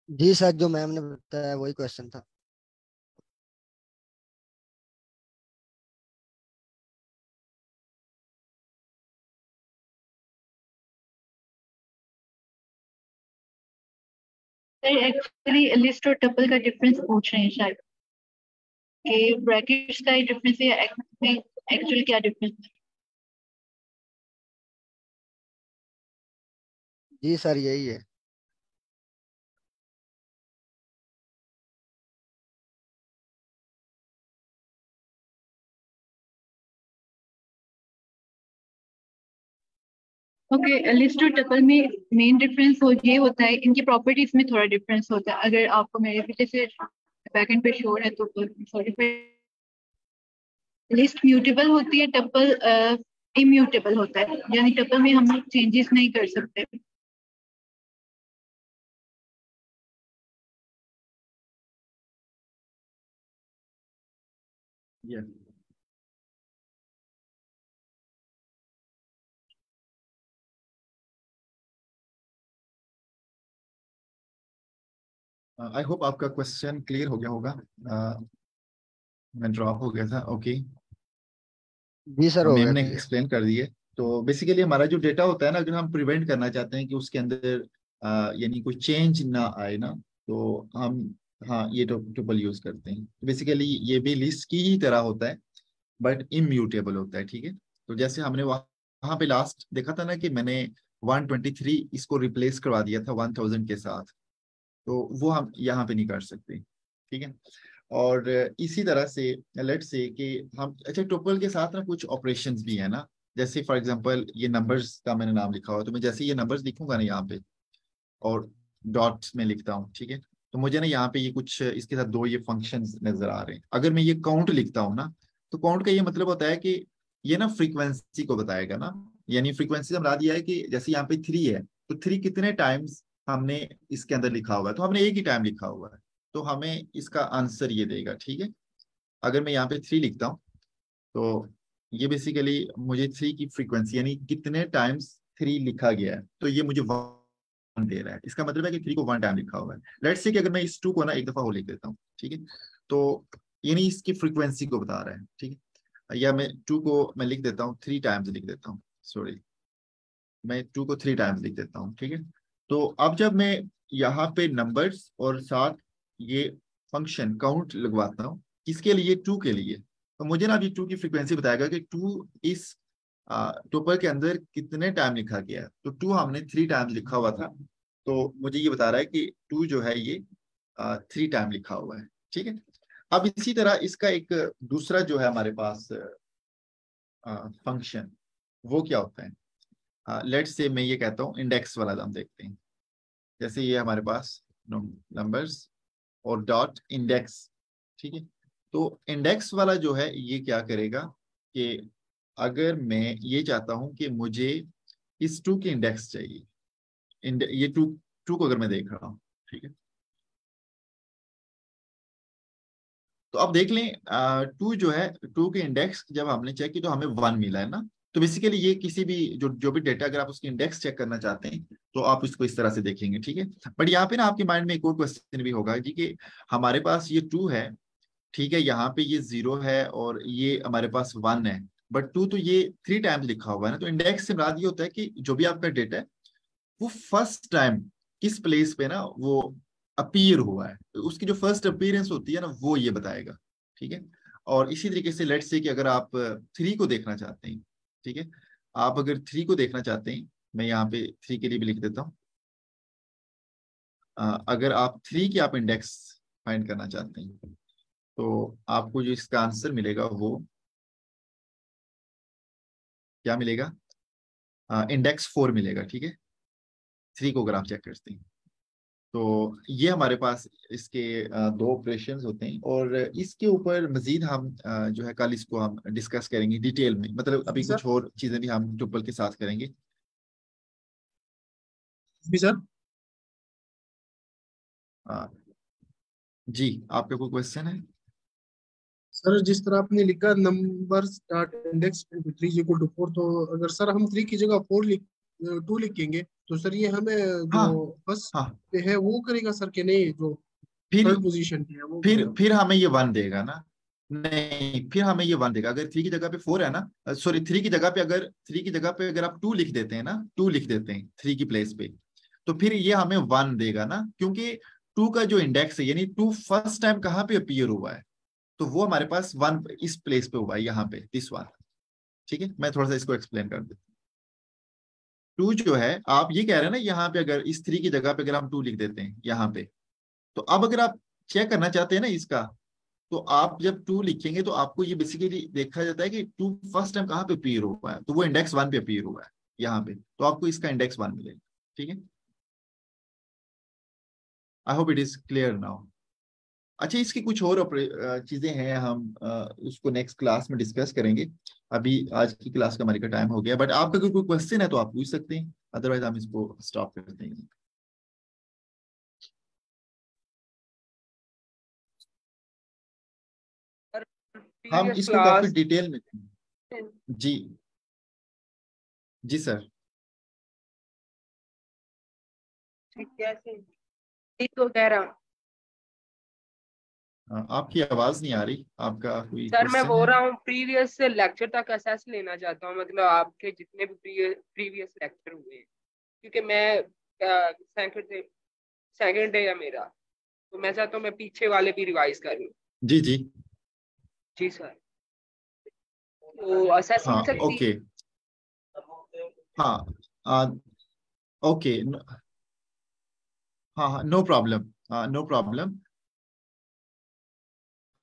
जी सर, जो मैम ने बताया वही क्वेश्चन था। सर एक्चुअली लिस्ट और टपल का डिफरेंस पूछ रहे हैं शायद, कि ब्रैकेट्स का ही डिफरेंस है या एक्चुअल क्या डिफरेंस है। जी सर यही है। ओके, लिस्ट और टपल में मेन डिफरेंस ये होता है, इनकी प्रॉपर्टीज में थोड़ा डिफरेंस होता है। अगर आपको मेरे पीछे से बैकएंड पे शो है तो सॉरी, लिस्ट म्यूटेबल होती है, टपल इम्यूटेबल होता है, यानी टपल में हम लोग चेंजेस नहीं कर सकते। Yes. आई होप आपका क्वेश्चन क्लियर हो गया होगा। मैं ड्रॉप हो गया था, ओके। जी सर हो मैम गया ने क्लियर। एक्सप्लेन कर दिए। तो बेसिकली हमारा जो डेटा होता है ना, अगर हम प्रिवेंट करना चाहते हैं कि उसके अंदर यानी कोई चेंज ना आए ना, तो हम हाँ ये टुपल यूज करते हैं। बेसिकली ये भी लिस्ट की ही तरह होता है, बट इम्यूटेबल होता है, ठीक है। तो जैसे हमने वहां पे लास्ट देखा था ना कि मैंने 123 इसको रिप्लेस करवा दिया था 1000 के साथ, तो वो हम यहाँ पे नहीं कर सकते, ठीक है। और इसी तरह से लेट्स से कि हम, अच्छा टोपल के साथ ना कुछ ऑपरेशंस भी है ना, जैसे फॉर एग्जांपल ये नंबर्स का मैंने नाम लिखा हुआ है, तो मैं जैसे ये नंबर्स लिखूंगा ना यहाँ पे और डॉट्स में लिखता हूँ, ठीक है, तो मुझे ना यहाँ पे ये कुछ इसके साथ दो ये फंक्शंस नजर आ रहे हैं। अगर मैं ये काउंट लिखता हूँ ना, तो काउंट का ये मतलब होता है कि ये ना फ्रीक्वेंसी को बताएगा ना, यानी फ्रीक्वेंसी समझा दिया है कि जैसे यहाँ पे 3 है, तो 3 कितने टाइम्स हमने इसके अंदर लिखा हुआ है, तो हमने एक ही टाइम लिखा हुआ है, तो हमें इसका आंसर ये देगा, ठीक है। अगर मैं यहाँ पे 3 लिखता हूँ तो ये बेसिकली मुझे 3 की फ्रीक्वेंसी यानी कितने टाइम्स 3 लिखा गया है, तो ये मुझे 1 दे रहा है। इसका मतलब है कि 3 को 1 टाइम लिखा हुआ है। लेट्स से कि अगर मैं इस 2 को ना एक दफा और लिख देता हूँ, ठीक है, तो यानी इसकी फ्रीक्वेंसी को बता रहा है, ठीक है। या मैं 2 को मैं लिख देता हूँ 3 टाइम्स लिख देता हूँ, सॉरी, मैं 2 को 3 टाइम्स लिख देता हूँ, ठीक है। तो अब जब मैं यहाँ पे नंबर्स और साथ ये फंक्शन काउंट लगवाता हूँ, किसके लिए? 2 के लिए। तो मुझे ना अभी 2 की फ्रीक्वेंसी बताएगा कि 2 इस टोपल के अंदर कितने टाइम लिखा गया है। तो 2 हमने 3 टाइम्स लिखा हुआ था, तो मुझे ये बता रहा है कि 2 जो है ये 3 टाइम लिखा हुआ है, ठीक है। अब इसी तरह इसका एक दूसरा जो है हमारे पास फंक्शन, वो क्या होता है? लेट्स से मैं ये कहता हूँ इंडेक्स वाला, हम देखते हैं। जैसे ये हमारे पास नंबर्स और डॉट इंडेक्स, ठीक है। तो इंडेक्स वाला जो है ये क्या करेगा कि अगर मैं ये चाहता हूं कि मुझे इस 2 की इंडेक्स चाहिए, ये 2 को अगर मैं देख रहा हूं, ठीक है, तो अब देख लें 2 जो है, 2 के इंडेक्स जब हमने चेक की तो हमें 1 मिला है ना। तो बेसिकली ये किसी भी जो भी डेटा, अगर आप उसकी इंडेक्स चेक करना चाहते हैं तो आप इसको इस तरह से देखेंगे, ठीक है। बट यहाँ पे ना आपके माइंड में एक और क्वेश्चन भी होगा जी कि हमारे पास ये 2 है, ठीक है, यहाँ पे ये 0 है और ये हमारे पास 1 है, बट 2 तो ये 3 टाइम्स लिखा हुआ है ना। तो इंडेक्स से मुराद ये होता है कि जो भी आपका डेटा है वो फर्स्ट टाइम किस प्लेस पे ना वो अपीयर हुआ है, तो उसकी जो फर्स्ट अपीयरेंस होती है ना वो ये बताएगा, ठीक है। और इसी तरीके से लेट्स से कि अगर आप 3 को देखना चाहते हैं, ठीक है, आप अगर 3 को देखना चाहते हैं, मैं यहाँ पे 3 के लिए भी लिख देता हूँ। अगर आप 3 की आप इंडेक्स फाइंड करना चाहते हैं तो आपको जो इसका आंसर मिलेगा वो क्या मिलेगा? इंडेक्स 4 मिलेगा, ठीक है। 3 को अगर आप चेक करते हैं तो ये हमारे पास इसके 2 ऑपरेशंस होते हैं, और इसके ऊपर मजीद हम जो है कल इसको हम डिस्कस करेंगे डिटेल में। मतलब अभी कुछ और चीजें भी हम ट्यूपल के साथ करेंगे। जी सर। जी, आपका कोई क्वेश्चन है? सर जिस तरह आपने लिखा numbers dot index 3 equal to 4, तो अगर सर हम 3 की जगह 2 लिखेंगे तो सर ये हमें जो फर्स्ट पे है वो करेगा सर के नहीं, जो थर्ड पोजीशन पे है वो फिर हमें ये 1 देगा ना? नहीं, फिर हमें ये 1 देगा। अगर 3 की जगह पे 4 है ना, सॉरी 3 की जगह पे अगर आप 2 लिख देते हैं ना, 2 लिख देते हैं 3 की प्लेस पे, तो फिर ये हमें 1 देगा ना, क्योंकि 2 का जो इंडेक्स है यानी 2 फर्स्ट टाइम कहाँ पे अपीयर हुआ है, तो वो हमारे पास 1 इस प्लेस पे हुआ है, यहाँ पे दिस 1, ठीक है। मैं थोड़ा सा इसको एक्सप्लेन कर देता हूँ। 2 जो है, आप ये कह रहे हैं ना, यहाँ पे अगर इस 3 की जगह पे अगर हम 2 लिख देते हैं यहाँ पे, तो अब अगर आप चेक करना चाहते हैं ना इसका, तो आप जब 2 लिखेंगे तो आपको ये बेसिकली देखा जाता है कि 2 फर्स्ट टाइम कहाँ पे अपीयर हुआ है, तो वो इंडेक्स 1 पे अपीयर हुआ है यहाँ पे, तो आपको इसका इंडेक्स 1 मिलेगा, ठीक है। I hope it is clear now. अच्छा, इसकी कुछ और चीजें हैं, हम उसको नेक्स्ट क्लास में डिस्कस करेंगे। अभी आज की क्लास का हमारे का टाइम हो गया, बट आपका अगर कोई क्वेश्चन है तो आप पूछ सकते हैं, अदरवाइज हम इसको स्टॉप करते हैं। हम इसको काफी डिटेल में जी जी सर। ठीक तो कह रहा हूँ, आपकी आवाज नहीं आ रही, आपका कोई सर मैं बोल है? रहा हूँ प्रीवियस लेक्चर तक असेस लेना चाहता हूँ, मतलब आपके जितने भी प्रीवियस लेक्चर हुए हैं, क्योंकि मैं सेकंड डे है मेरा, तो मैं चाहता हूँ मैं पीछे वाले भी रिवाइज कर लूँ। जी जी जी सर, तो असेस मिल सकती ओके, ओके, हाँ, नो प्रॉब्लम, नो प्रॉब्लम।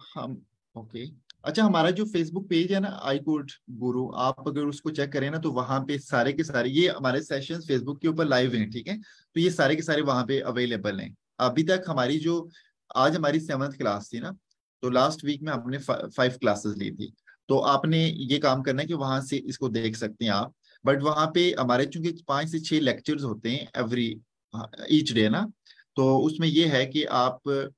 हम ओके। अच्छा, हमारा जो फेसबुक पेज है ना, आई कोड गुरु, आप अगर उसको चेक करें ना तो वहां पे सारे के सारे ये हमारे सेशंस फेसबुक के ऊपर लाइव हैं, ठीक है। तो ये सारे के सारे वहां पे अवेलेबल हैं। अभी तक हमारी जो आज हमारी 7th क्लास थी ना, तो लास्ट वीक में हमने 5 क्लासेस ली थी, तो आपने ये काम करना है कि वहां से इसको देख सकते हैं आप। बट वहां पे हमारे चूंकि 5 से 6 लेक्चर्स होते हैं एवरी ईच डे ना, तो उसमें ये है कि आप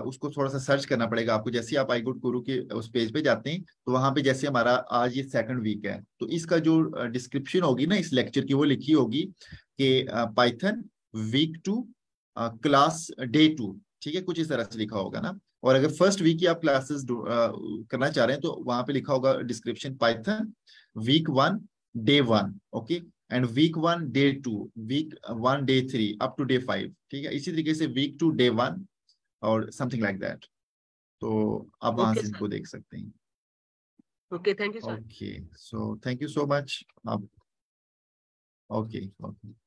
उसको थोड़ा सा सर्च करना पड़ेगा आपको। जैसे आप आई गुड गुरु के उस पेज पे जाते हैं तो वहां पे जैसे हमारा आज ये 2nd वीक है, तो इसका जो डिस्क्रिप्शन होगी ना इस लेक्चर की, वो लिखी होगी कि पाइथन वीक 2 क्लास डे 2, ठीक है, कुछ इस तरह से लिखा होगा ना। और अगर फर्स्ट वीक की आप क्लासेस करना चाह रहे हैं तो वहां पे लिखा होगा description Python week 1 day 1, okay. And week 1 day 2, week 1 day 3 up to day 5, ठीक है। इसी तरीके से वीक 2 डे 1 और समथिंग लाइक दैट। तो आप वहां से इनको देख सकते हैं। Okay, thank you sir. Okay, so thank you so much. आप ओके ओके।